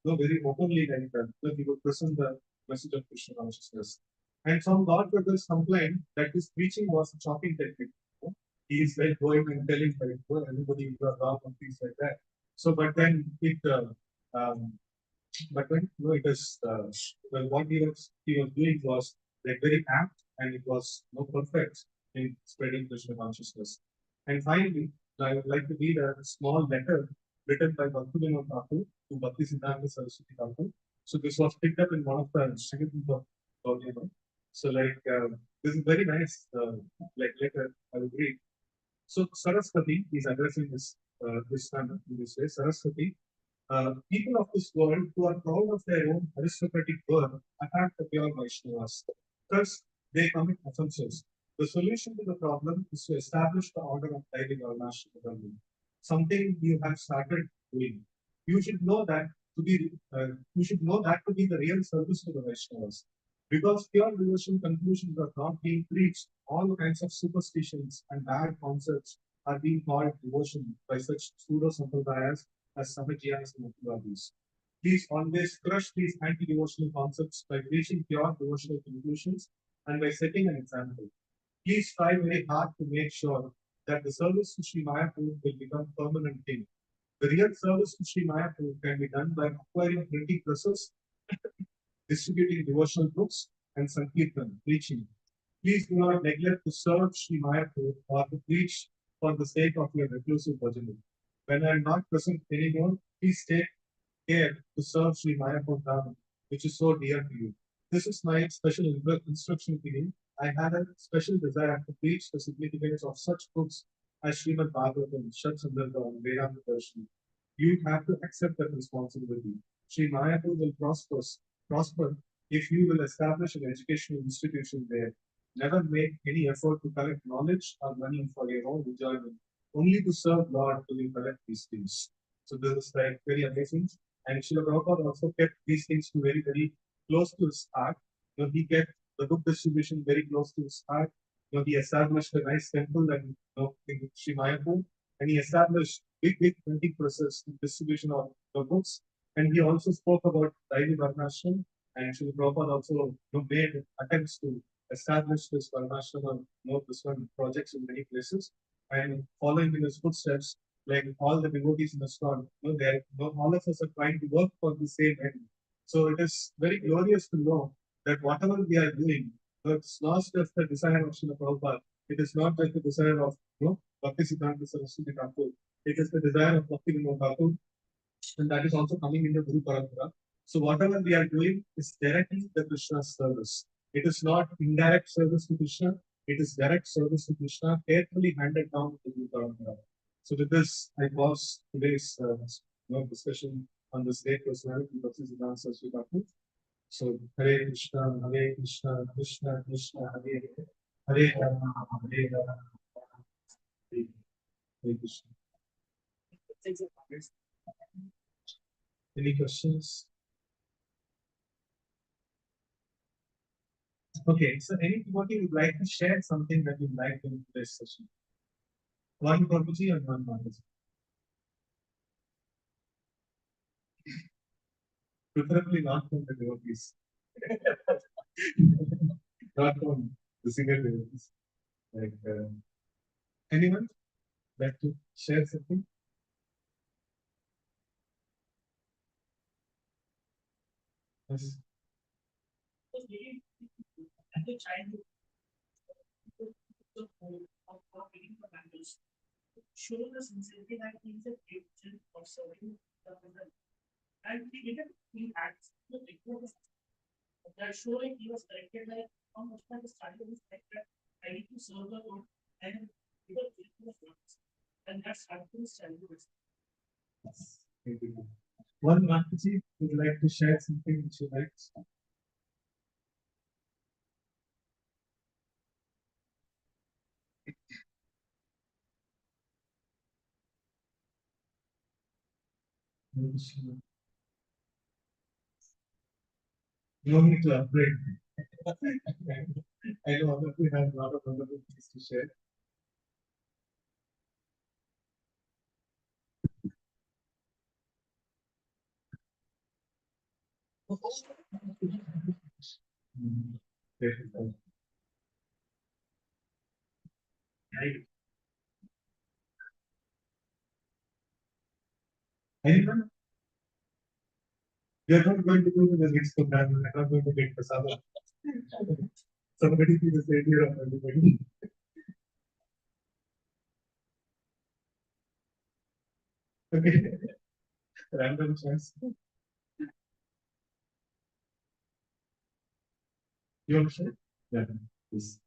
very openly he would present the message of Krishna consciousness. And some God brothers complained that his preaching was a chopping technique. He is like going and telling everybody you are wrong and things like that. So but then but when it is what he was doing was like very apt and it was perfect in spreading Krishna consciousness. And finally, I would like to read a small letter written by Bhaktisiddhant Thakur to Bhaktisiddhanta Saraswati Thakur. So this was picked up in one of the second of Gaudiyama. So this is very nice letter I will read. So Saraswati is addressing this son in this way. Saraswati, people of this world who are proud of their own aristocratic birth attack the pure Vaishnavas. Thus, they commit offenses. The solution to the problem is to establish the order of daily Varnashram, something you have started doing. You should know that to be the real service to the Vaishnavas. Because pure devotion conclusions are not being preached, all kinds of superstitions and bad concepts are being called devotion by such pseudo sampradayas as Samajiyas and Muktivadis. Please always crush these anti-devotional concepts by preaching pure devotional conclusions and by setting an example. Please try very hard to make sure that the service to Sri Mayapur will become permanent thing. The real service to Sri Mayapur can be done by acquiring printing presses, distributing devotional books, and Sankirtan, preaching. Please do not neglect to serve Sri Mayapur or to preach for the sake of your reclusive bhajan. When I am not present anymore, please take care to serve Sri Mayapur Dham, which is so dear to you. This is my special instruction to you. I had a special desire to preach the significance of such books as Srimad Bhagavatam, Shat Sandarbha, and Vedanta Darshan. You have to accept that responsibility. Sri Mayapur will prosper if you will establish an educational institution there. Never make any effort to collect knowledge or money for your own enjoyment. Only to serve Lord will you collect these things. So this is very amazing. And Srila Prabhupada also kept these things to very, very close to his heart. He kept the book distribution very close to his heart. He established a nice temple and in Sri Mayapur, and he established big printing presses, distribution of the books. And he also spoke about daily Varnashram, and Srila Prabhupada also made attempts to establish this Varnashram or this one projects in many places. And following in his footsteps, like all the devotees in the storm, all of us are trying to work for the same end. So it is very glorious to know that whatever we are doing, it's not just the desire of Srila Prabhupada. It is not just the desire of Bhaktisiddhanta Saraswati Thakur. It is the desire of Bhaktivinoda Thakur, and that is also coming in the Guru Parampara. So whatever we are doing is directly the Krishna's service. It is not indirect service to Krishna. It is direct service to Krishna, carefully handed down to the Guru Parampara. So with this, I pause today's discussion on this great personality, Bhaktisiddhanta Saraswati Thakur. So Hare Krishna, Krishna Krishna, Hare Hare, Hare Rama, Hare Rama, Hare Krishna. Any questions? Okay, so anybody would like to share something that you like in today's session? One Prabhuji and one Mataji. Preferably not from the devotees. Not from the single devotees. Like, anyone like to share something? Yes. As a child, of reading the manuals, showing the sincerity that he is a Christian of serving the person. And he didn't he acts the picture that showing he was corrected like how much time is started is corrected. I need to serve the Lord and he was doing the works. And that's how his childhood is. Thank you. One Mataji would like to share something which you liked. No need to upgrade. I know other people have a lot of wonderful things to share. Anyone? We are not going to go to the next program. We are not going to get Prasadam. Somebody be the savior of everybody. Okay. Random chance. You want to share? Yeah, please.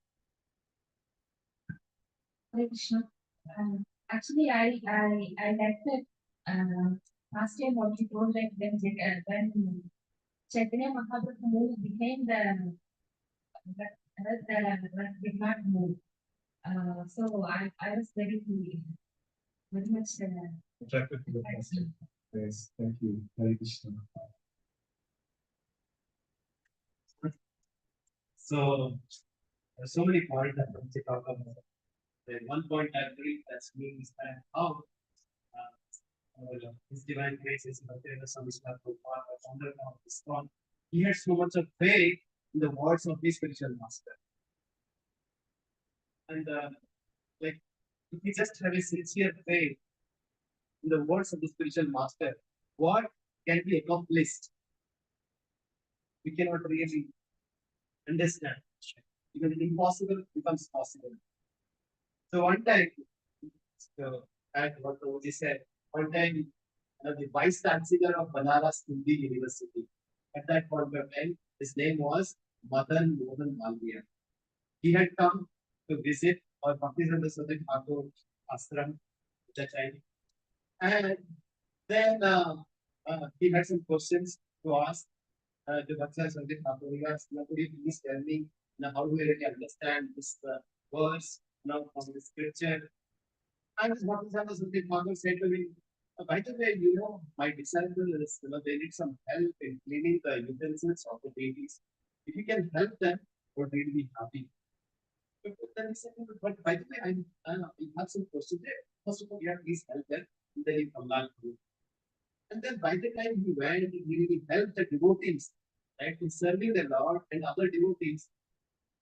Hare Krishna. Actually, I like that last time what you told, like when Chaitanya Mahaprabhu became the did not move. So I was very much Attracted to the master. Yes, thank you. Hare Krishna. So there's so many points that come to talk about. The one point I believe that means that how His Divine Grace is Bhaktisiddhanta Samishna Prabhupada, the founder of this thought. He had so much of faith in the words of his spiritual master. And like if we just have a sincere faith in the words of the spiritual master, what can be accomplished? We cannot really understand. Because the impossible becomes possible. So one time, so at what Prabhuji said, one time the vice chancellor of Banaras Hindi University, at that point of time, his name was Madan Mohan Malviya. He had come to visit our Bhaktisiddhanta Saraswati Thakur ashram at that time. And then he had some questions to ask the Bhaktisiddhanta Saraswati Thakur. He asked, could you please tell me how do I really understand this verse from the scripture? And Bhaktisiddhanta Saraswati Thakur said to me, by the way, my disciples, they need some help in cleaning the utensils of the deities. If you can help them, would really be happy. But then he said, but by the way, I have some questions there. First of all, please help them, and then you come back to it. And then by the time he went, he really helped the devotees, right, in serving the Lord and other devotees.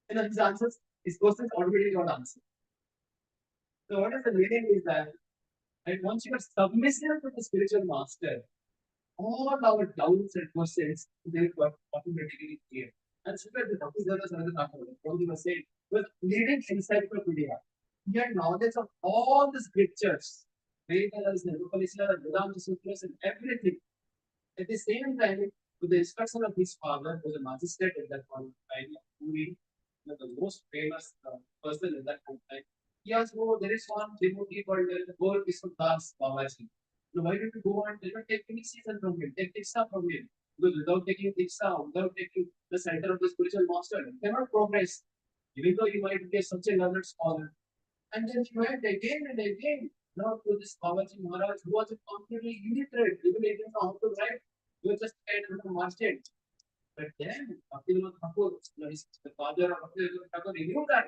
His answers, his questions already got answered. So what is the meaning is that, right, once you are submissive to the spiritual master, all our doubts and questions, they were automatically clear. And so the Bhaktisiddhanta Saraswati Thakur, Prabhuji was saying, was leading encyclopedia. He had knowledge of all the scriptures, Vedas, the Upanishads, Vedanta Sutras, and everything. At the same time, with the instruction of his father, who was a magistrate at that point of time, Puri, the most famous person at that point of time, he asked, oh, there is one devotee called the Gaur Vishwadas Babaji. Now, why don't you go and take any season from him, take Diksha from him? Because without taking Diksha, without taking the center of the spiritual master, you cannot progress. Even though you might be such a learned scholar. And then he went again and again. Now to this Babaji Maharaj, who was a completely illiterate, even he didn't know how to write. He was just kind of a merchant. But then Bhaktisiddhant Thakur, the father of Bhaktisiddhant Thakur, he knew that.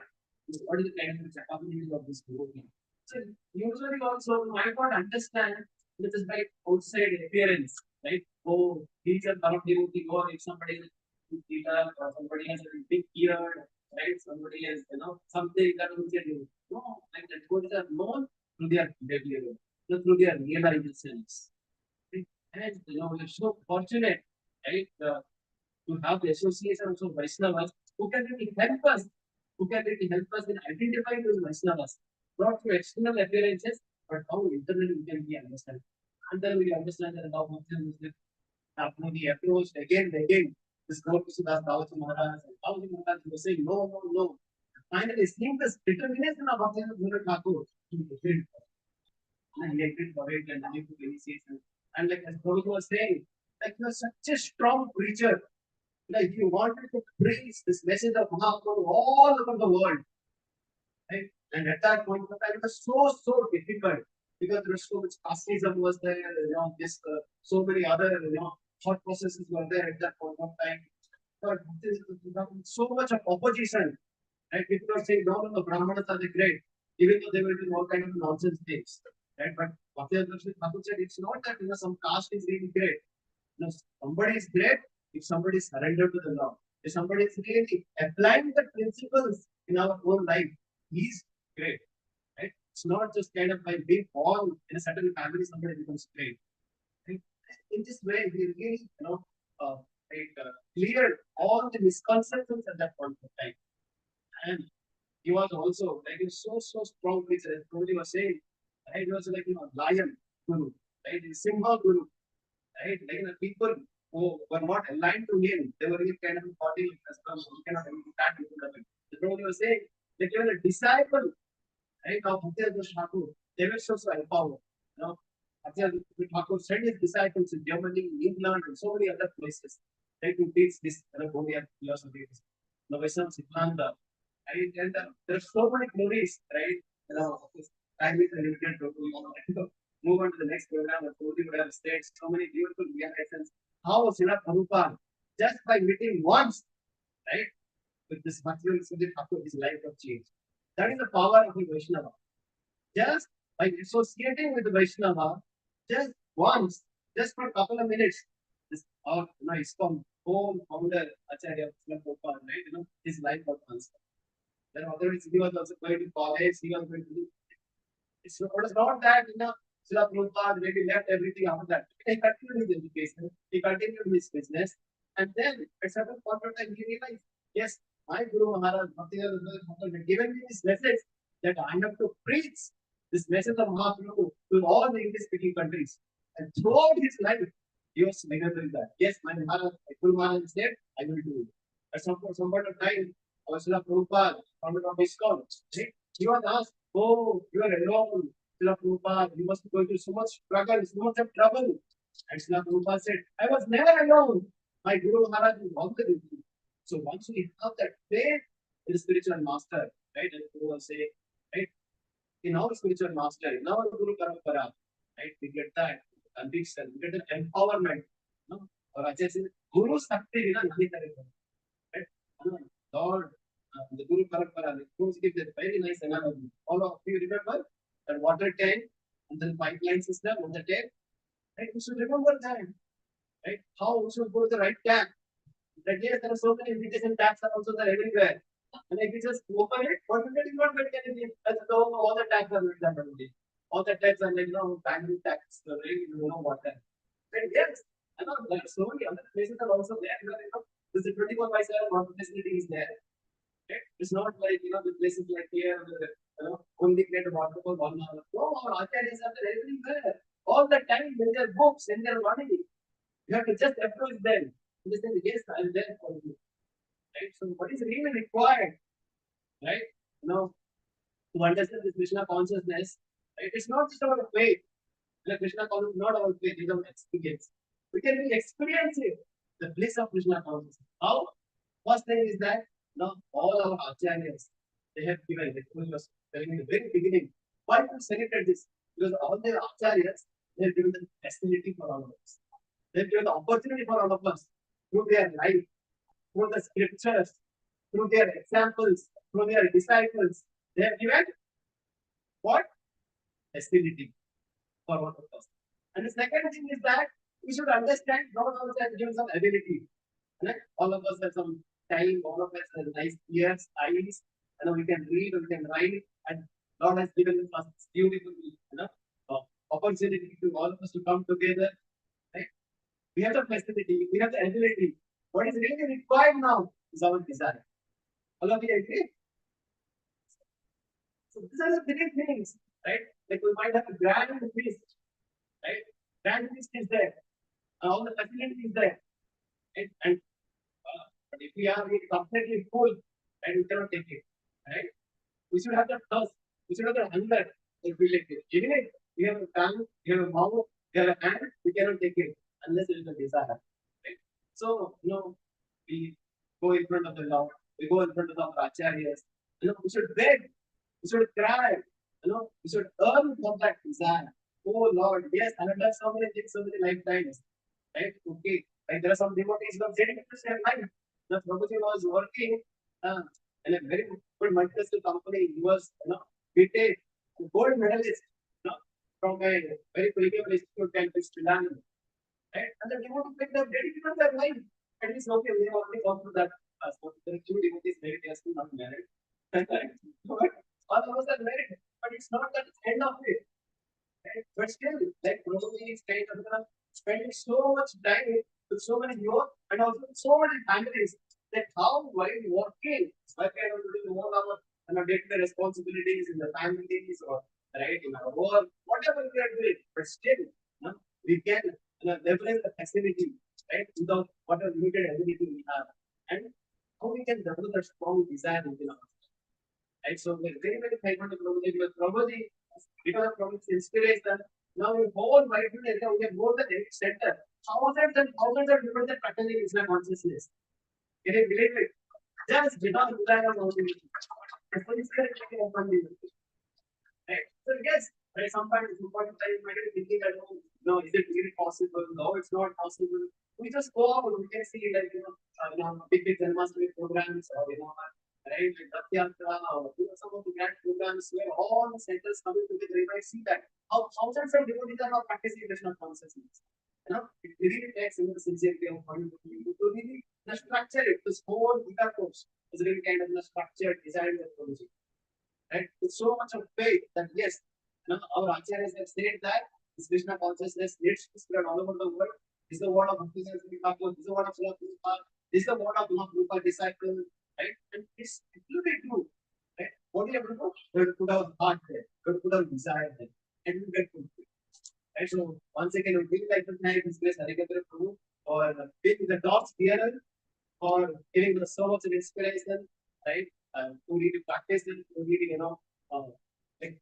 What is the kind of capability of this devotee? So usually also you might not understand with his by outside appearance, right? Oh, he's a Bharat devotee, or if somebody is a teacher or somebody has a big beard, right? Somebody has, something that will get you. No, like the devotees are known through their behavior, not through their realizations. Right? And we're so fortunate, right? To have the association of Vaishnavas who can really help us, in identifying those Vaishnavas, not through external appearances, but how internally we can be understand. And then we understand that how Muslims the approach again and again. This Lord Narasimhadev Maharaj and Bhaktisiddhant Maharaj was saying no, no, no. Finally, seeing this determination of Bhaktisiddhant Thakur, he agreed and he agreed for it and he took initiation. And like as Prabhu was saying, like you are such a strong preacher. Like you wanted to preach this message of Mahaprabhu all over the world. Right? And at that point of time, it was so difficult because there was so much casteism was there, this so many other thought processes were there at that point of time. But this, so much of opposition. Right? People are saying, no, the Brahmanas are the great, even though they were doing all kind of nonsense things. Right? But Thakur said, it's not that some caste is really great. Somebody is great if somebody is surrendered to the law. If somebody is really applying the principles in our own life, he's great. Right? It's not just kind of by being born in a certain family, somebody becomes great. Right? In this way, we really, cleared all the misconceptions at that point of time. And he was also like a so strong preacher, as Prabhu was saying. Right? He was like lion guru, right? Simha guru, right? Like the people who were not aligned to him, they were really kind of body custom. You cannot really stand into them. The Prabhu was saying, like even a disciple, right? Of Bhaktisiddhant Thakur, they were so empowered. Bhaktisiddhant Thakur sent his disciples in Germany, England, and so many other places, right, to teach this Bodhiya philosophy, Siddhanta. Right? And there are so many glories, right? Time is limited to move on to the next program. The Prabhu would have stated so many beautiful realizations. How Srila Prabhupada, just by meeting once, right, with this Bhaktisiddhant Thakur, his life was changed. That is the power of the Vaishnava. Just by associating with the Vaishnava, just once, just for a couple of minutes, this ISKCON whole founder Acharya Srila Prabhupada, right? His life was transformed. Then otherwise he was also going to college, he was going to do. It was not that Srila Prabhupada maybe left everything after that. He continued his education, he continued his business, and then at certain point of time he realized, yes, my Guru Maharaj Bhaktisiddhant had given me this message that I have to preach this message of Mahaprabhu to all the English-speaking countries. And throughout his life, he was remembering that. Yes, my Guru Maharaj is there, I will do it. At some point of time, Srila Prabhupada, founder of ISKCON, right? He was asked, oh, you are alone, Srila Prabhupada, you must be going through so much struggle, so much of trouble. And Srila Prabhupada said, I was never alone. My Guru Maharaj is always with me. So once we have that faith in the spiritual master, right? And Guru will say, right? In our spiritual master, in our Guru Parampara, right? We get that conviction, we get that empowerment. Or Acharya says, Guru Sakti, right? Lord, the Guru Parampara, the Gurus give that very nice analogy. All of you remember that water tank and then pipeline system on the tank, right? We should remember that, right? How we should go to the right tap. That yes, there are so many irrigation taps are also there everywhere. And if you just open it, what will get is not get anything. That's all the taps are doing that only. All the taps are like family taps, right? Water. And yes, there are so many other places are also there. This is 24/7 water facility is there. Right? It's not like, the places like here, only create a waterfall 1 hour. No, our acharyas are there everywhere. All the time, in their books, in their body. You have to just approach them. They say, yes, I'm there for you. Right? So, what is really required, right? To understand this Krishna consciousness, right? It's not just about faith. The Krishna consciousness is not about faith, it's about experience. We can really experience it, the bliss of Krishna consciousness. How? First thing is that all our acharyas, they have given, like I was telling in the very beginning, why we celebrate this? Because all the acharyas, they have given the facility for all of us. They have given the opportunity for all of us through their life, through the scriptures, through their examples, through their disciples. They have given what? Facility for all of us. And the second thing is that we should understand not all that gives some ability. Right? All of us have some time, all of us have nice ears, eyes, we can read, we can write, and Lord has given us beautiful, opportunity to all of us to come together. Right? We have the facility, we have the ability. What is really required now is our desire. All of you agree? So these are the three things, right? Like we might have a grand feast, right? Grand feast is there, and all the facility is there, right? And but if we are completely full and we cannot take it, right? We should have the thirst, we should have the hunger if we take it. Even if we have a tongue, we have a mouth, we have a hand, we cannot take it unless there is a desire. Right? So, we go in front of the Lord, we go in front of our acharyas, we should beg, we should cry, we should earn for that desire. Oh Lord, yes, I have done so many things, so many lifetimes. Right? Okay. Like there are some devotees who have dedicated their life. The Prabhuji was working in a very good multinational company. He was, BTech, gold medalist, from a very premium institute called Srila. Right? And the devotees dedicated their life. At least, okay, we have already gone through that. So there are two devotees married, they are still not married. But all of us are married. But it's not the end of it. Right? But still, like Prabhuji is kind of spending so much time with so many youth and also with so many families that how while working, why kind of doing all our day-to-day responsibilities in the families or right in our work, whatever we are doing, but still we can leverage the facility, right, without whatever limited ability we have. And how we can develop a strong desire within us. Right? So we're very, very thankful to Prabhuji because of Prabhuji's inspiration. Now in whole wide area, we have more than 8 centers. Thousands and thousands of people are practicing Islam consciousness. Can you believe it? Just without desire of motivation. Right? So yes, right, sometimes it's important that you might be thinking that no, is it really possible? No, it's not possible. We just go out, we can see like big Janmashtami programs or right, like Bhaktisiddhanta or some of the grand programs where all the centers coming together, you might see that how thousands of devotees are now practicing Krishna consciousness. It really takes the sincerity of one to really structure it. This whole Gita course is really kind of structured, designed with Prabhuji. Right? With so much of faith that yes, our acharyas have said that this Krishna consciousness needs to spread all over the world. This is the word of Bhaktisiddhant, this is the word of Srila, this is the word of Rupa disciple, right? And it's absolutely true. Right? What do you have to do? We have to put our heart there, we have to put our desire there, and we get fulfilled. Right? So once again, we really like to thank His Grace Harikshetra Prabhu for being the God's bearer, for giving us so much of inspiration, right? To really practice it, to really, like,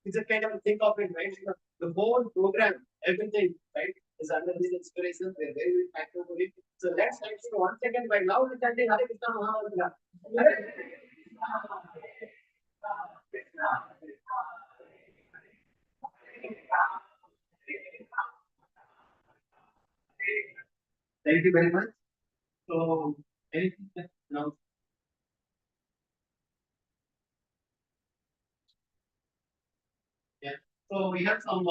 it's a kind of think of it, right? The whole program, everything, right, is under this inspiration. We're very, very thankful for it. So let's thank you once again by loud chanting Hare Krishna Mahamantra. Hare Thank you very much. So, anything now? Yeah. So we have some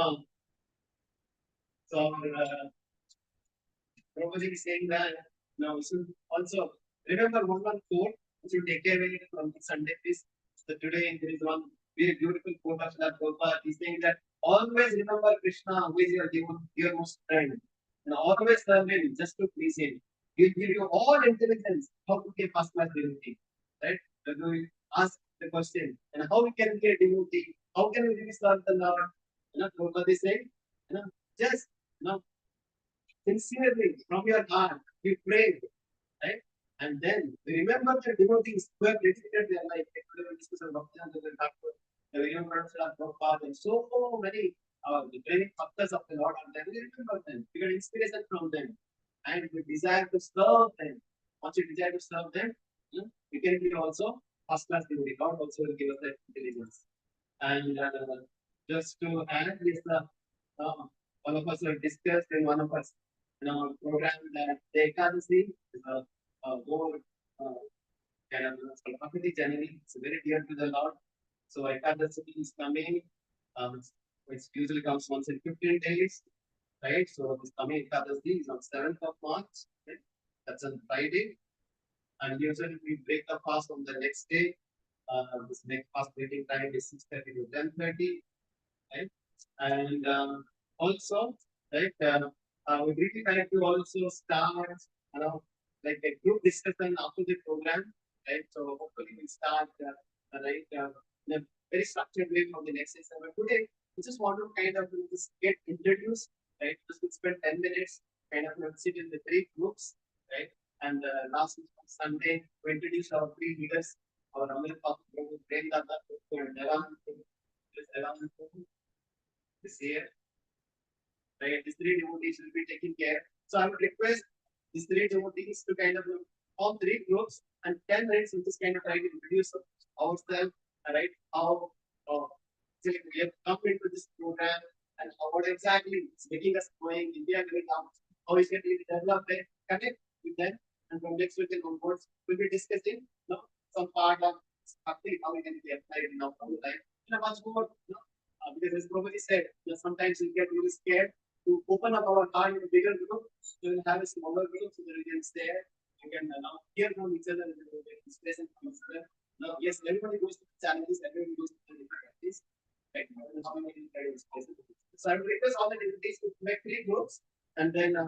Prabhuji is saying that now we should also remember one quote we should take away from the Sunday feast. So today there is one very beautiful quote of Srila Prabhupada. He's saying that always remember Krishna, who is your most friend, and always serve him just to please him. He'll give you all intelligence how to be first class devotee. right? When we ask the question, and how we can be a devotee? How can we really serve the Lord? Prabhupada is saying, just, sincerely from your heart, we pray, right? And then we remember the devotees who have dedicated their life. Like we discussed about Bhaktisiddhant, Thakur, the Srila Prabhupada, and so many the great bhaktas of the Lord are there. We remember them. We get inspiration from them. And we desire to serve them. Once you desire to serve them, you can be also first class devotee. God also will give us that intelligence. And just to add this, one of us have discussed in one of us program that the Ekadasi is a more kind of Bhakti Janani. It's very dear to the Lord. So Ekadasi is coming. It usually comes once in 15 days, right? So this coming Ekadasi is on 7th of March. Right? That's on Friday. And usually we break the fast on the next day. This next fast breaking time is 6:30 to 10:30, right? And also, right, we really like to also start, like a group discussion after the program, right? So hopefully we start, right, in a very structured way from the next session. But today, we just want to kind of just get introduced, right? Just to spend 10 minutes, kind of sit in the three groups, right? And last Sunday, we introduced our three leaders, our Amrit Prabhu, Premdata, and Devan this year, right? These three devotees will be taking care. So I would request these three devotees to kind of form three groups and 10 minutes we just kind of try to introduce ourselves, right? How we have come into this program and how what exactly is making us going, India going down, how is it really developed, connect with them, and from next week onwards, we'll be discussing some part of actually how we can be applied in our own life. Much more, because as Prabhu said, sometimes we get really scared to open up our heart in a bigger group. We will have a smaller group so that we can stay. We can hear from each other and inspiration from each other. Now, yes, everybody goes through challenges, everybody goes through difficulties. Right? How many so I will request all the devotees to make three groups, and then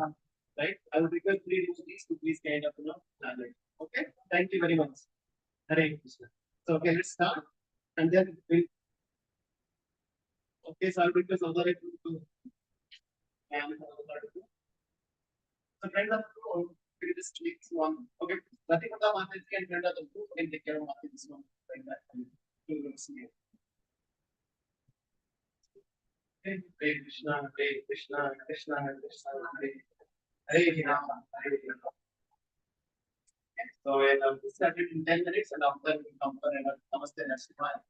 right, I will request three devotees to please kind of plan it. Okay, thank you very much. Hare Krishna. So okay, let's start, and then we'll. Okay, so I'll request other to and so friend of the this week's one. Okay, nothing of the Mahatma and friend of the group can take care of this one like that. Hare Krishna, Hare Krishna, Krishna Krishna, Hare Rama, Hare Rama. So we started in 10 minutes and after we come for another Namaste Narasimhadev.